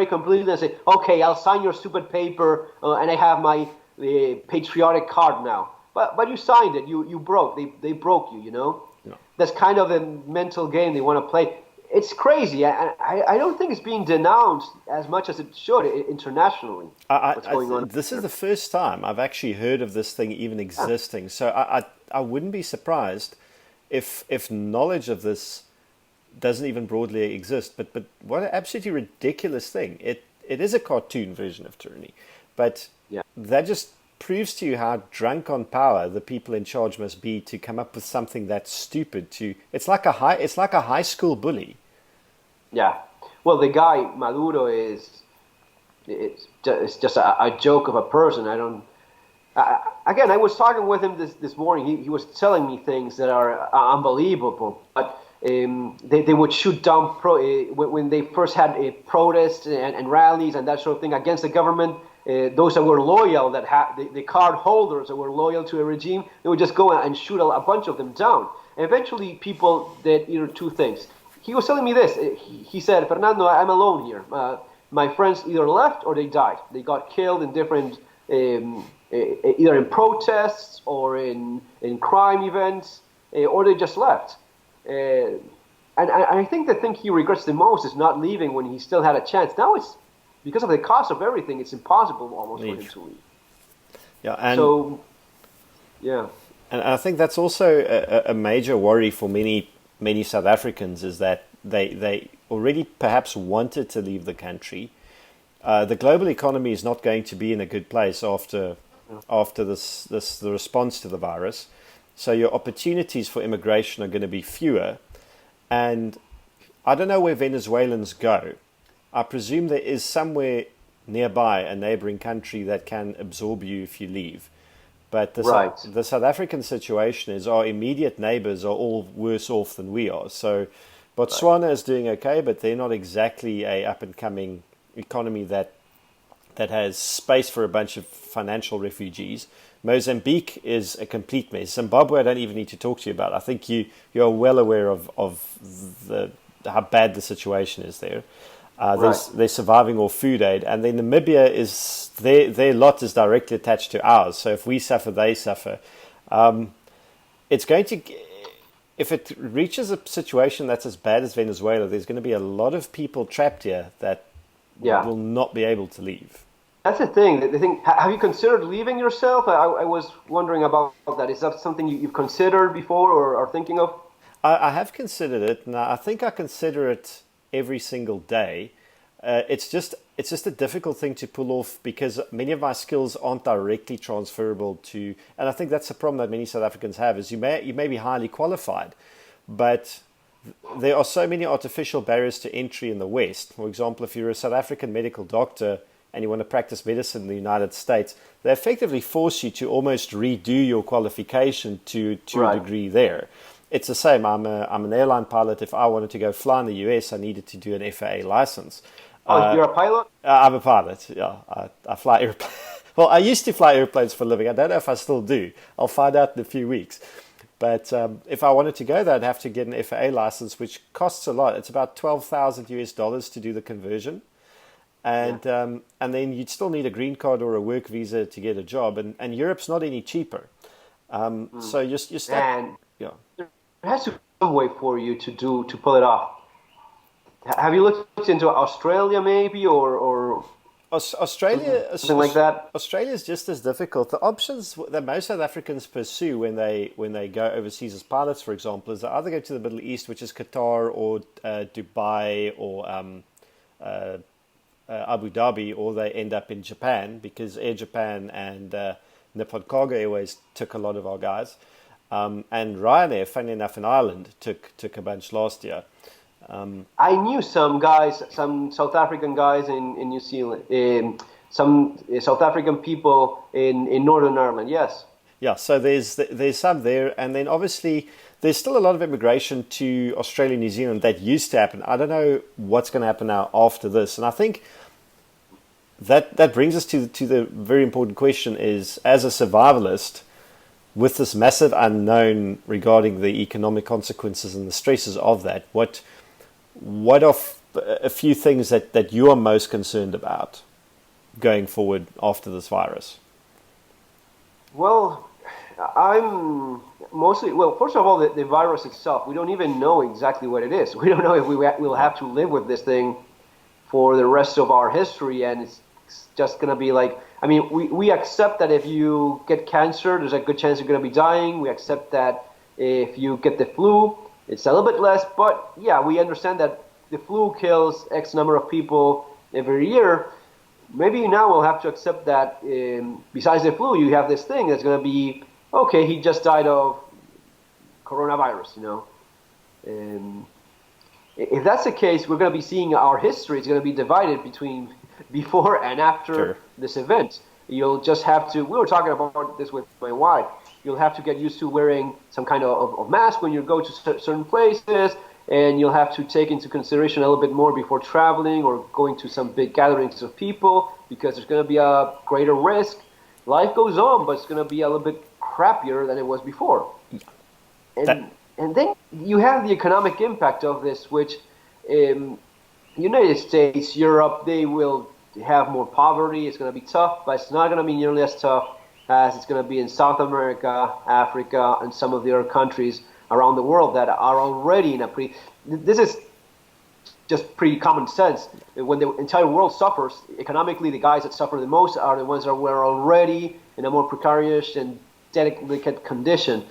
completely and say, okay, I'll sign your stupid paper and I have my patriotic card now. But you signed it. You broke. They broke you. no. That's kind of the mental game they want to play. It's crazy. I don't think it's being denounced as much as it should internationally. What's going on This is here? the first time I've actually heard of this thing even existing. So I wouldn't be surprised if knowledge of this doesn't even broadly exist. But what an absolutely ridiculous thing! It is a cartoon version of tyranny, but Yeah. that just proves to you how drunk on power the people in charge must be to come up with something that's stupid. It's like a high school bully. Yeah. Well, the guy Maduro it's just a joke of a person. I don't. Again, I was talking with him this morning. He was telling me things that are unbelievable. But they would shoot down when they first had protests and rallies and that sort of thing against the government. Those that were loyal, that had the card holders that were loyal to a regime, they would just go and shoot a bunch of them down. And eventually, people did either two things. He was telling me this. He said, "Fernando, I'm alone here. My friends either left or they died. They got killed in different, either in protests or in crime events, or they just left." And I think the thing he regrets the most is not leaving when he still had a chance. Now it's because of the cost of everything. It's impossible almost for him to leave. Yeah, and So, yeah, And I think that's also a major worry for many South Africans is that they already perhaps wanted to leave the country. The global economy is not going to be in a good place after the response to the virus. So your opportunities for immigration are going to be fewer. And I don't know where Venezuelans go. I presume there is somewhere nearby a neighboring country that can absorb you if you leave. But right. The South African situation is our immediate neighbors are all worse off than we are. So Botswana is doing okay, but they're not exactly a up-and-coming economy that has space for a bunch of financial refugees. Mozambique is a complete mess. Zimbabwe I don't even need to talk to you about. I think you're well aware of how bad the situation is there. They're surviving off food aid, and then Namibia is their lot is directly attached to ours. So if we suffer, they suffer. It's going to, if it reaches a situation that's as bad as Venezuela, there's going to be a lot of people trapped here that will not be able to leave. That's the thing. Have you considered leaving yourself? I was wondering about that. Is that something you've considered before or are thinking of? I have considered it, and I think I consider it every single day. It's just a difficult thing to pull off because many of my skills aren't directly transferable to, and I think that's the problem that many South Africans have is you may be highly qualified, but there are so many artificial barriers to entry in the West. For example, if you're a South African medical doctor and you want to practice medicine in the United States, they effectively force you to almost redo your qualification to a degree there. It's the same. I'm an airline pilot. If I wanted to go fly in the US, I needed to do an FAA license. Oh, you're a pilot? I'm a pilot. Yeah, I fly airplanes. Well, I used to fly airplanes for a living. I don't know if I still do. I'll find out in a few weeks. But if I wanted to go there, I'd have to get an FAA license, which costs a lot. It's about $12,000 to do the conversion, and then you'd still need a green card or a work visa to get a job. And Europe's not any cheaper. So you're stuck. And Yeah. there has to be some way for you to pull it off. Have you looked into Australia maybe or something like that. Australia is just as difficult. The options that most South Africans pursue when they go overseas as pilots, for example, is they either go to the Middle East, which is Qatar or Dubai or Abu Dhabi, or they end up in Japan because Air Japan and Nippon Cargo Airways took a lot of our guys, and Ryanair, funny enough, in Ireland took a bunch last year. I knew some guys, some South African guys in New Zealand, some South African people in Northern Ireland. Yes. Yeah, so there's some there, and then obviously there's still a lot of immigration to Australia and New Zealand that used to happen. I don't know what's going to happen now after this, and I think that brings us to the very important question: is, as a survivalist, with this massive unknown regarding the economic consequences and the stresses of that, what are a few things that you are most concerned about going forward after this virus? Well, I'm mostly, well, first of all, the virus itself, we don't even know exactly what it is. We don't know if we'll have to live with this thing for the rest of our history, and it's just going to be like, I mean, we accept that if you get cancer, there's a good chance you're going to be dying. We accept that if you get the flu, it's a little bit less, but yeah, we understand that the flu kills X number of people every year. Maybe now we'll have to accept that besides the flu, you have this thing that's going to be, okay, he just died of coronavirus, you know. If that's the case, we're going to be seeing our history. It's going to be divided between before and after this event. You'll just have to, we were talking about this with my wife, you'll have to get used to wearing some kind of mask when you go to certain places, and you'll have to take into consideration a little bit more before traveling or going to some big gatherings of people, because there's going to be a greater risk. Life goes on, but it's going to be a little bit crappier than it was before. And then you have the economic impact of this, which United States, Europe, they will have more poverty. It's going to be tough, but it's not going to be nearly as tough as it's going to be in South America, Africa, and some of the other countries around the world that are already in a this is just pretty common sense. When the entire world suffers, economically, the guys that suffer the most are the ones that were already in a more precarious and delicate condition.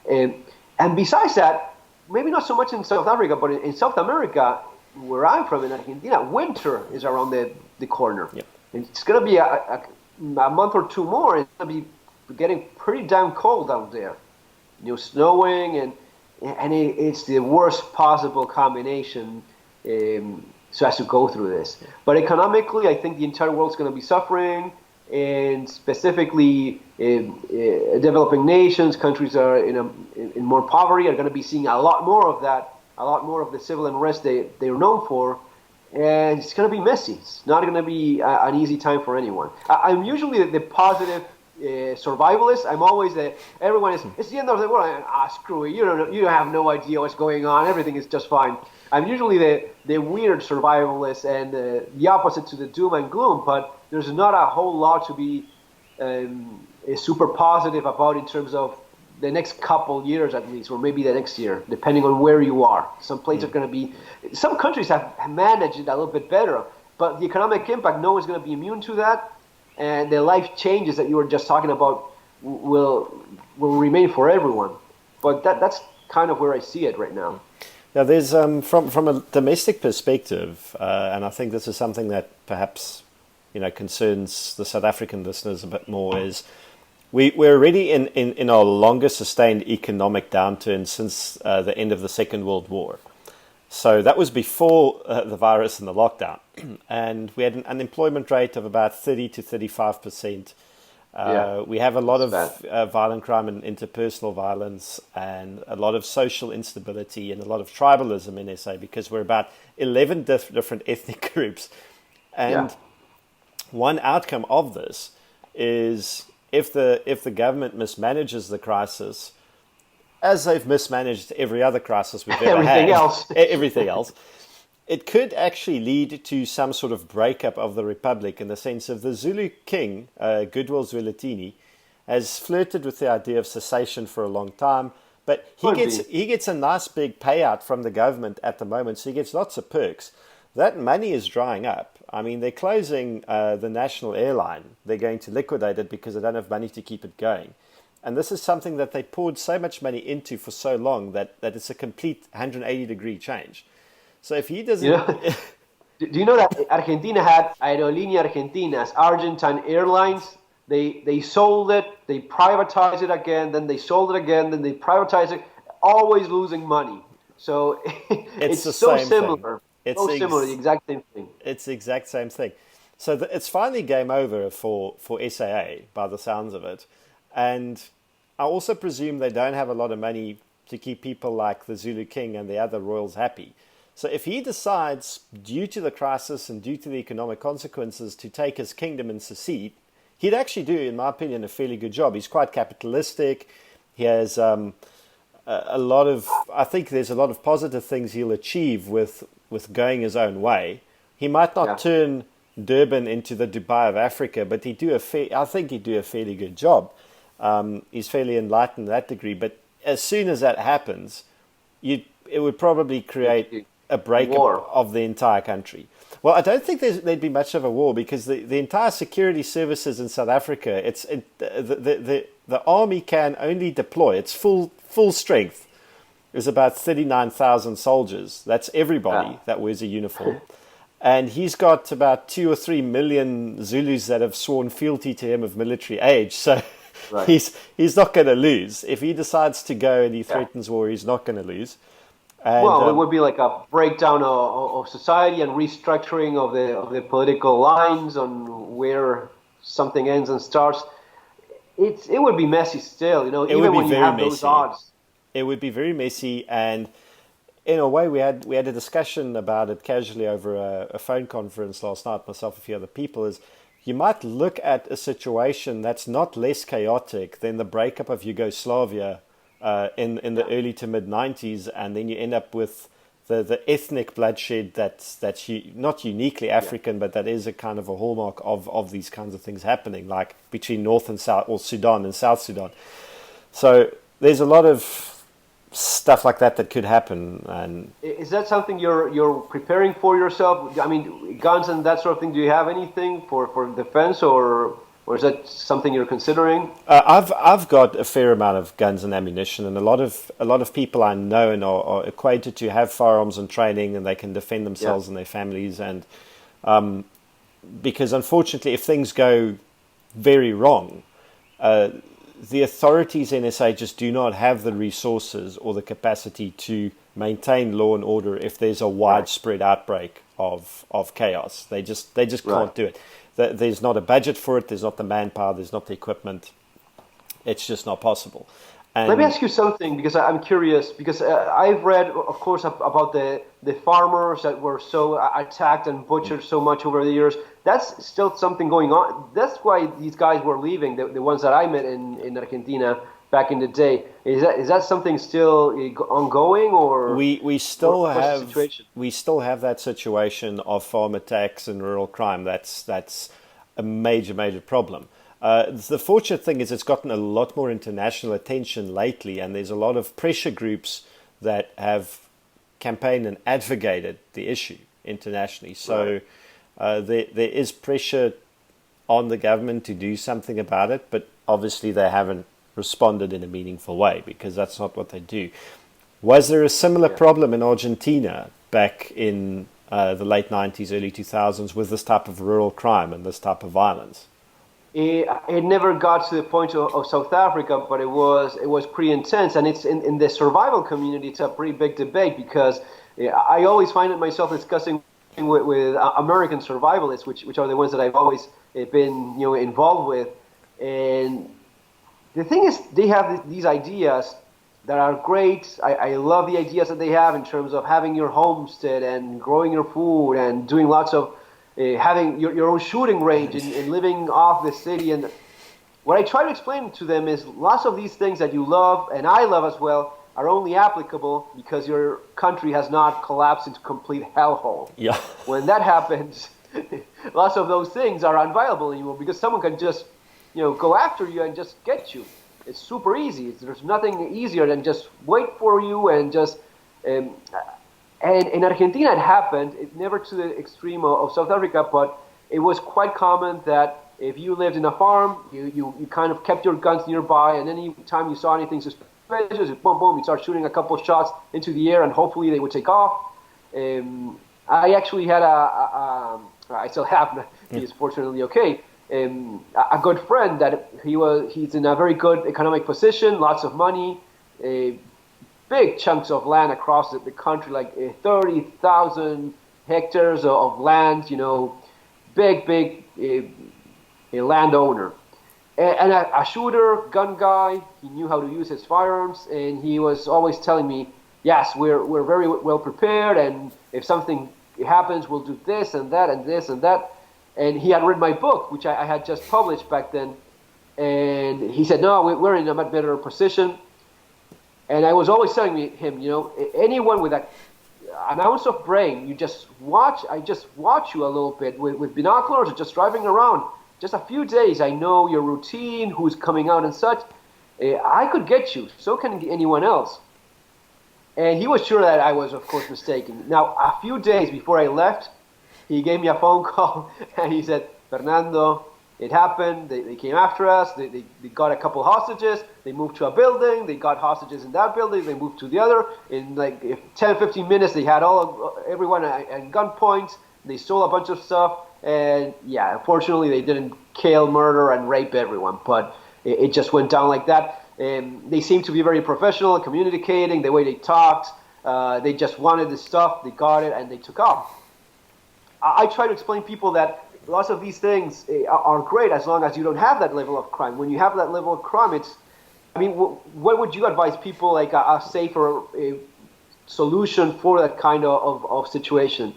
And besides that, maybe not so much in South Africa, but in South America, where I'm from, in Argentina, winter is around the corner. Yep. And it's going to be a month or two more, and it's going to be getting pretty damn cold out there. You know, snowing, and it's the worst possible combination so as to go through this. But economically, I think the entire world's going to be suffering, and specifically developing nations, countries that are in more poverty, are going to be seeing a lot more of that, a lot more of the civil unrest they're known for, and it's going to be messy. It's not going to be an easy time for anyone. I'm usually the positive survivalist. I'm always everyone is, it's the end of the world. Screw it. You have no idea what's going on. Everything is just fine. I'm usually the weird survivalist and the opposite to the doom and gloom. But there's not a whole lot to be super positive about in terms of the next couple years at least, or maybe the next year, depending on where you are. Some places are going to be. Some countries have managed it a little bit better, but the economic impact, no one's going to be immune to that. And the life changes that you were just talking about will remain for everyone. But that's kind of where I see it right now. Now, there's from a domestic perspective, and I think this is something that perhaps concerns the South African listeners a bit more, is we're already in our longest sustained economic downturn since the end of the Second World War. So that was before the virus and the lockdown. And we had an unemployment rate of about 30 to 35%. We have a lot of violent crime and interpersonal violence, and a lot of social instability, and a lot of tribalism in SA, because we're about 11 different ethnic groups. And one outcome of this is if the government mismanages the crisis, as they've mismanaged every other crisis we've ever had, everything else, it could actually lead to some sort of breakup of the republic, in the sense of the Zulu king, Goodwill Zwelithini, has flirted with the idea of cessation for a long time, but he gets a nice big payout from the government at the moment, so he gets lots of perks. That money is drying up. I mean, they're closing the national airline. They're going to liquidate it because they don't have money to keep it going. And this is something that they poured so much money into for so long that it's a complete 180-degree change. So if he doesn't... You know, do you know that Argentina had Aerolínea Argentinas, Argentine Airlines? They sold it, they privatized it again, then they sold it again, then they privatized it, always losing money. So it's so similar. It's so similar, the exact same thing. It's the exact same thing. So it's finally game over for SAA by the sounds of it. And I also presume they don't have a lot of money to keep people like the Zulu King and the other royals happy. So if he decides, due to the crisis and due to the economic consequences, to take his kingdom and secede, he'd actually do, in my opinion, a fairly good job. He's quite capitalistic. He has a lot of, I think there's a lot of positive things he'll achieve with going his own way. He might not turn Durban into the Dubai of Africa, but I think he'd do a fairly good job. He's fairly enlightened to that degree. But as soon as that happens, it would probably create a breakup of the entire country. Well, I don't think there'd be much of a war because the entire security services in South Africa, the army can only deploy its full strength is about 39,000 soldiers. That's everybody that wears a uniform. And he's got about 2 or 3 million Zulus that have sworn fealty to him of military age. So he's not going to lose. If he decides to go and he threatens war, he's not going to lose. And, it would be like a breakdown of society and restructuring of the political lines on where something ends and starts. It would be messy still, even when you have those odds. It would be very messy, and in a way, we had a discussion about it casually over a phone conference last night, myself and a few other people, is you might look at a situation that's not less chaotic than the breakup of Yugoslavia in the early to mid-90s, and then you end up with the ethnic bloodshed that's not uniquely African, but that is a kind of a hallmark of these kinds of things happening, like between North and South, or Sudan and South Sudan. So there's a lot of stuff like that could happen. And is that something you're preparing for yourself? I mean, guns and that sort of thing. Do you have anything for defense, or is that something you're considering? I've got a fair amount of guns and ammunition, and a lot of people I know and are acquainted to have firearms and training, and they can defend themselves and their families. And because unfortunately, if things go very wrong, the authorities in SA just do not have the resources or the capacity to maintain law and order if there's a widespread outbreak of chaos. They just can't do it. There's not a budget for it. There's not the manpower. There's not the equipment. It's just not possible. And let me ask you something, because I'm curious, because I've read, of course, about the farmers that were so attacked and butchered so much over the years. That's still something going on. That's why these guys were leaving, the ones that I met in Argentina back in the day. Is that something still ongoing, or we still have that situation of farm attacks and rural crime? That's a major problem. The fortunate thing is it's gotten a lot more international attention lately, and there's a lot of pressure groups that have campaigned and advocated the issue internationally. So there is pressure on the government to do something about it, but obviously they haven't responded in a meaningful way, because that's not what they do. Was there a similar problem in Argentina back in the late 90s, early 2000s with this type of rural crime and this type of violence? It never got to the point of South Africa, but it was pretty intense, and it's in the survival community. It's a pretty big debate, because I always find it myself discussing with American survivalists, which are the ones that I've always been involved with. And the thing is, they have these ideas that are great. I love the ideas that they have in terms of having your homestead and growing your food and doing lots of having your own shooting range and living off the city. And what I try to explain to them is lots of these things that you love and I love as well are only applicable because your country has not collapsed into complete hellhole. Yeah. When that happens, lots of those things are unviable anymore, because someone can just go after you and just get you. It's super easy. There's nothing easier than just wait for you and just And in Argentina, it happened, never to the extreme of South Africa, but it was quite common that if you lived in a farm, you kind of kept your guns nearby, and any time you saw anything suspicious, boom, boom, you start shooting a couple of shots into the air, and hopefully they would take off. I actually had I still have, he's fortunately okay, a good friend that he's in a very good economic position, lots of money, big chunks of land across the country, like 30,000 hectares of land, big a landowner. And a shooter, gun guy, he knew how to use his firearms, and he was always telling me, yes, we're very well prepared, and if something happens, we'll do this and that and this and that. And he had read my book, which I had just published back then, and he said, no, we're in a much better position. And I was always telling him, anyone with an ounce of brain, I just watch you a little bit with binoculars or just driving around. Just a few days, I know your routine, who's coming out and such. I could get you. So can anyone else. And he was sure that I was, of course, mistaken. Now, a few days before I left, he gave me a phone call and he said, Fernando, it happened. They came after us. They got a couple hostages. They moved to a building. They got hostages in that building. They moved to the other. In like 10, 15 minutes, they had everyone at gunpoint. They stole a bunch of stuff. And yeah, unfortunately, they didn't kill, murder, and rape everyone. But it just went down like that. They seemed to be very professional, communicating, the way they talked. They just wanted the stuff. They got it, and they took off. I try to explain to people that lots of these things are great as long as you don't have that level of crime. When you have that level of crime, what would you advise people, like a safer solution for that kind of situation?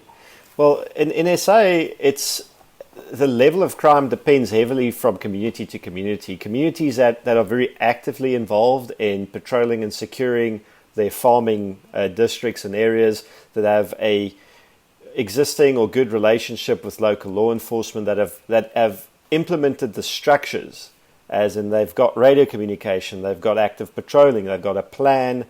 Well, in SA, it's the level of crime depends heavily from community to community. Communities that are very actively involved in patrolling and securing their farming districts and areas, that have a existing or good relationship with local law enforcement, that have implemented the structures, as in they've got radio communication, they've got active patrolling, they've got a plan,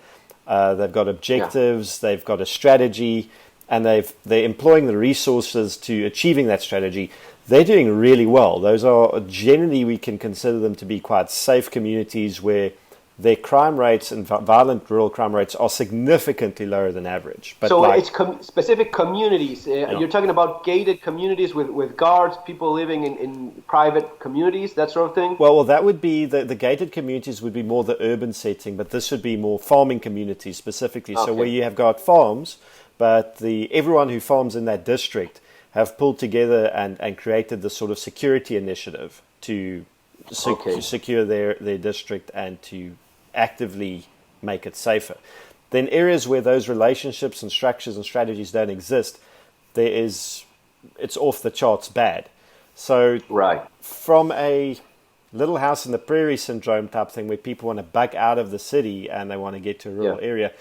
they've got objectives, they've got a strategy, and they're employing the resources to achieving that strategy. They're doing really well. Those are generally, we can consider them to be quite safe communities where their crime rates and violent rural crime rates are significantly lower than average. But so it's specific communities. You're talking about gated communities with guards, people living in private communities, that sort of thing? Well, that would be, the gated communities would be more the urban setting, but this would be more farming communities specifically. Okay. So where you have got farms, but everyone who farms in that district have pulled together and created this sort of security initiative to secure their district and to actively make it safer. Then areas where those relationships and structures and strategies don't exist, it's off the charts bad. So from a little house in the prairie syndrome type thing, where people want to bug out of the city and they want to get to a rural area,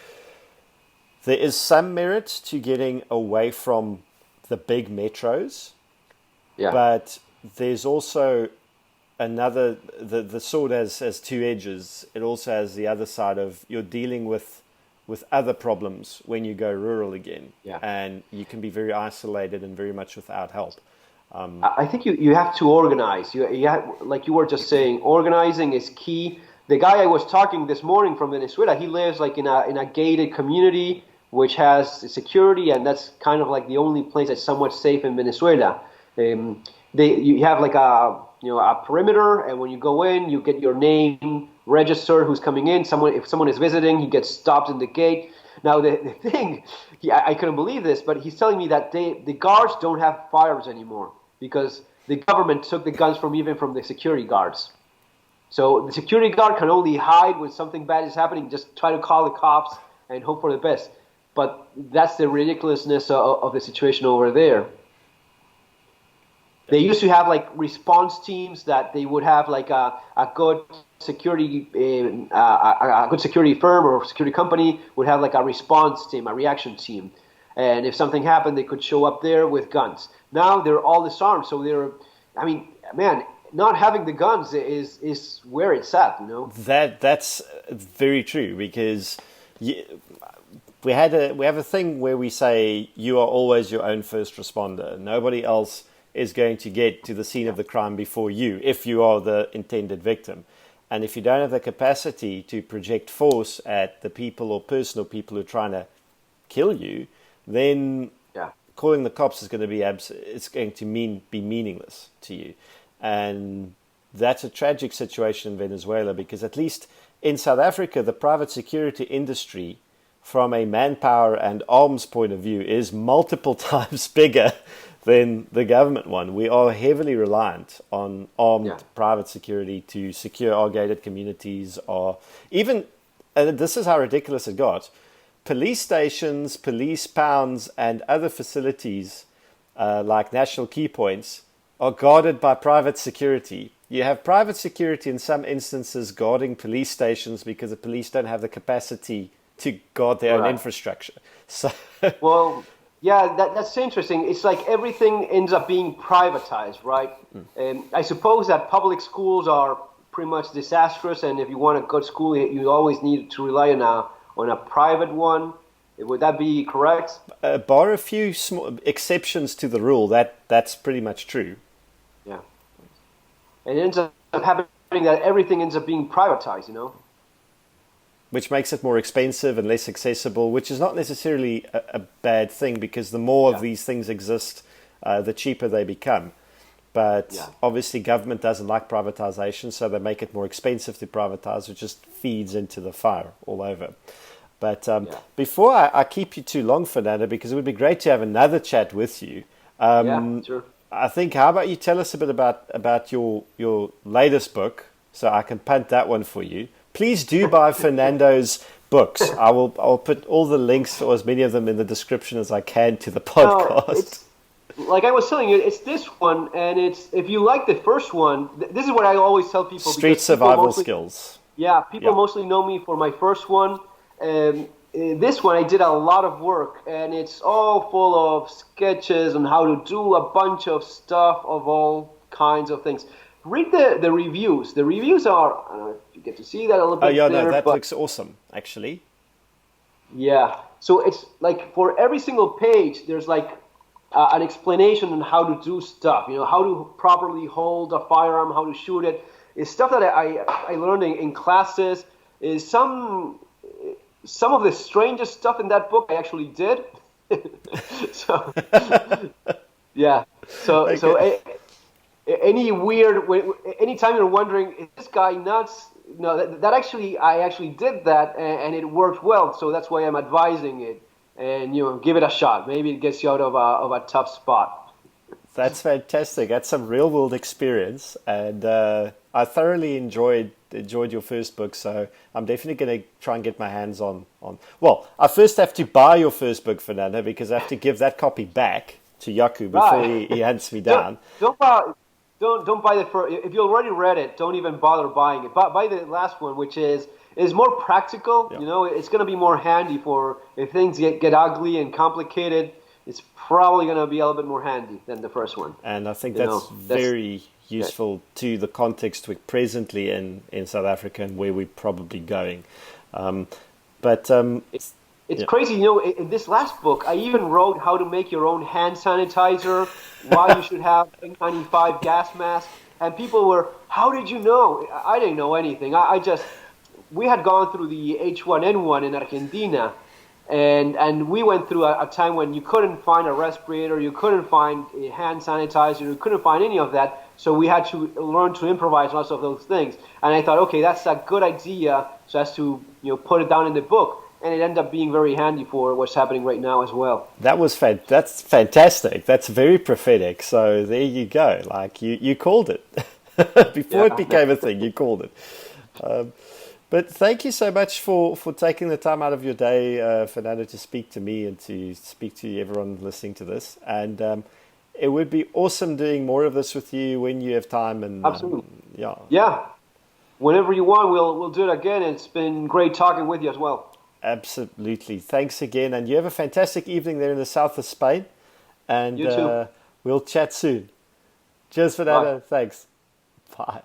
there is some merit to getting away from the big metros, but there's also another, the sword has two edges. It also has the other side of, you're dealing with other problems when you go rural again, and you can be very isolated and very much without help. I think you have to organize. You have, like you were just saying, organizing is key. The guy I was talking this morning from Venezuela, he lives like in a gated community which has security, and that's kind of like the only place that's somewhat safe in Venezuela. You have like a perimeter, and when you go in, you get your name registered, who's coming in. If someone is visiting, he gets stopped in the gate. Now the thing, I couldn't believe this, but he's telling me that the guards don't have firearms anymore because the government took the guns from the security guards. So the security guard can only hide when something bad is happening, just try to call the cops and hope for the best. But that's the ridiculousness of the situation over there. They used to have like response teams that they would have like a good security firm or security company would have like a response team, a reaction team, and if something happened, they could show up there with guns. Now they're all disarmed, so not having the guns is where it's at, That's very true, because we have a thing where we say you are always your own first responder. Nobody else is going to get to the scene of the crime before you if you are the intended victim. And if you don't have the capacity to project force at the people or personal people who are trying to kill you, then calling the cops is going to be it's going to be meaningless to you. And that's a tragic situation in Venezuela, because at least in South Africa, the private security industry, from a manpower and arms point of view, is multiple times bigger than the government one. We are heavily reliant on armed private security to secure our gated communities, or even, and this is how ridiculous it got, police stations, police pounds, and other facilities like national key points are guarded by private security. You have private security in some instances guarding police stations because the police don't have the capacity to guard their own infrastructure. So, well, yeah, that's interesting. It's like everything ends up being privatized, right? And I suppose that public schools are pretty much disastrous, and if you want a good school, you always need to rely on a private one. Would that be correct? Bar a few small exceptions to the rule, that's pretty much true. Yeah. And it ends up happening that everything ends up being privatized, you know? Which makes it more expensive and less accessible, which is not necessarily a bad thing, because the more of these things exist, the cheaper they become. But obviously government doesn't like privatization, so they make it more expensive to privatize, which just feeds into the fire all over. But before I keep you too long, Fernando, because it would be great to have another chat with you. Sure. I think, how about you tell us a bit about your latest book, so I can punt that one for you. Please do buy Fernando's books. I'll put all the links, or as many of them, in the description as I can to the podcast. Like I was telling you, it's this one, and it's, if you like the first one, this is what I always tell people. Street survival skills. Yeah, people mostly know me for my first one. This one, I did a lot of work, and it's all full of sketches on how to do a bunch of stuff of all kinds of things. Read the reviews. The reviews are, I don't know if you get to see that a little bit. That looks awesome, actually. Yeah. So it's like for every single page, there's like an explanation on how to do stuff. You know, how to properly hold a firearm, how to shoot it. It's stuff that I learned in classes. Is some of the strangest stuff in that book I actually did. So yeah. So. Anytime you're wondering, is this guy nuts? No, that actually, I actually did that, and it worked well. So that's why I'm advising it, and give it a shot. Maybe it gets you out of a tough spot. That's fantastic. That's some real world experience, and I thoroughly enjoyed your first book. So I'm definitely going to try and get my hands on. Well, I first have to buy your first book, Fernando, because I have to give that copy back to Yaku before he hunts me down. Don't buy the first. If you already read it, don't even bother buying it. Buy the last one, which is more practical. Yeah. It's going to be more handy for if things get ugly and complicated. It's probably going to be a little bit more handy than the first one. And I think that's very useful to the context we're presently in South Africa and where we're probably going. It's crazy, in this last book, I even wrote how to make your own hand sanitizer, why you should have N95 gas mask, and people were, how did you know? I didn't know anything. We had gone through the H1N1 in Argentina, and we went through a time when you couldn't find a respirator, you couldn't find a hand sanitizer, you couldn't find any of that, so we had to learn to improvise lots of those things. And I thought, okay, that's a good idea, so as to put it down in the book. And it ended up being very handy for what's happening right now as well. That's fantastic. That's very prophetic. So there you go. Like you called it before it became a thing. You called it. But thank you so much for taking the time out of your day, Fernando, to speak to me and to speak to everyone listening to this. And it would be awesome doing more of this with you when you have time. And absolutely. Yeah. Whenever you want, we'll do it again. It's been great talking with you as well. Absolutely. Thanks again. And you have a fantastic evening there in the south of Spain. And you too. We'll chat soon. Cheers, Fernando. Thanks. Bye.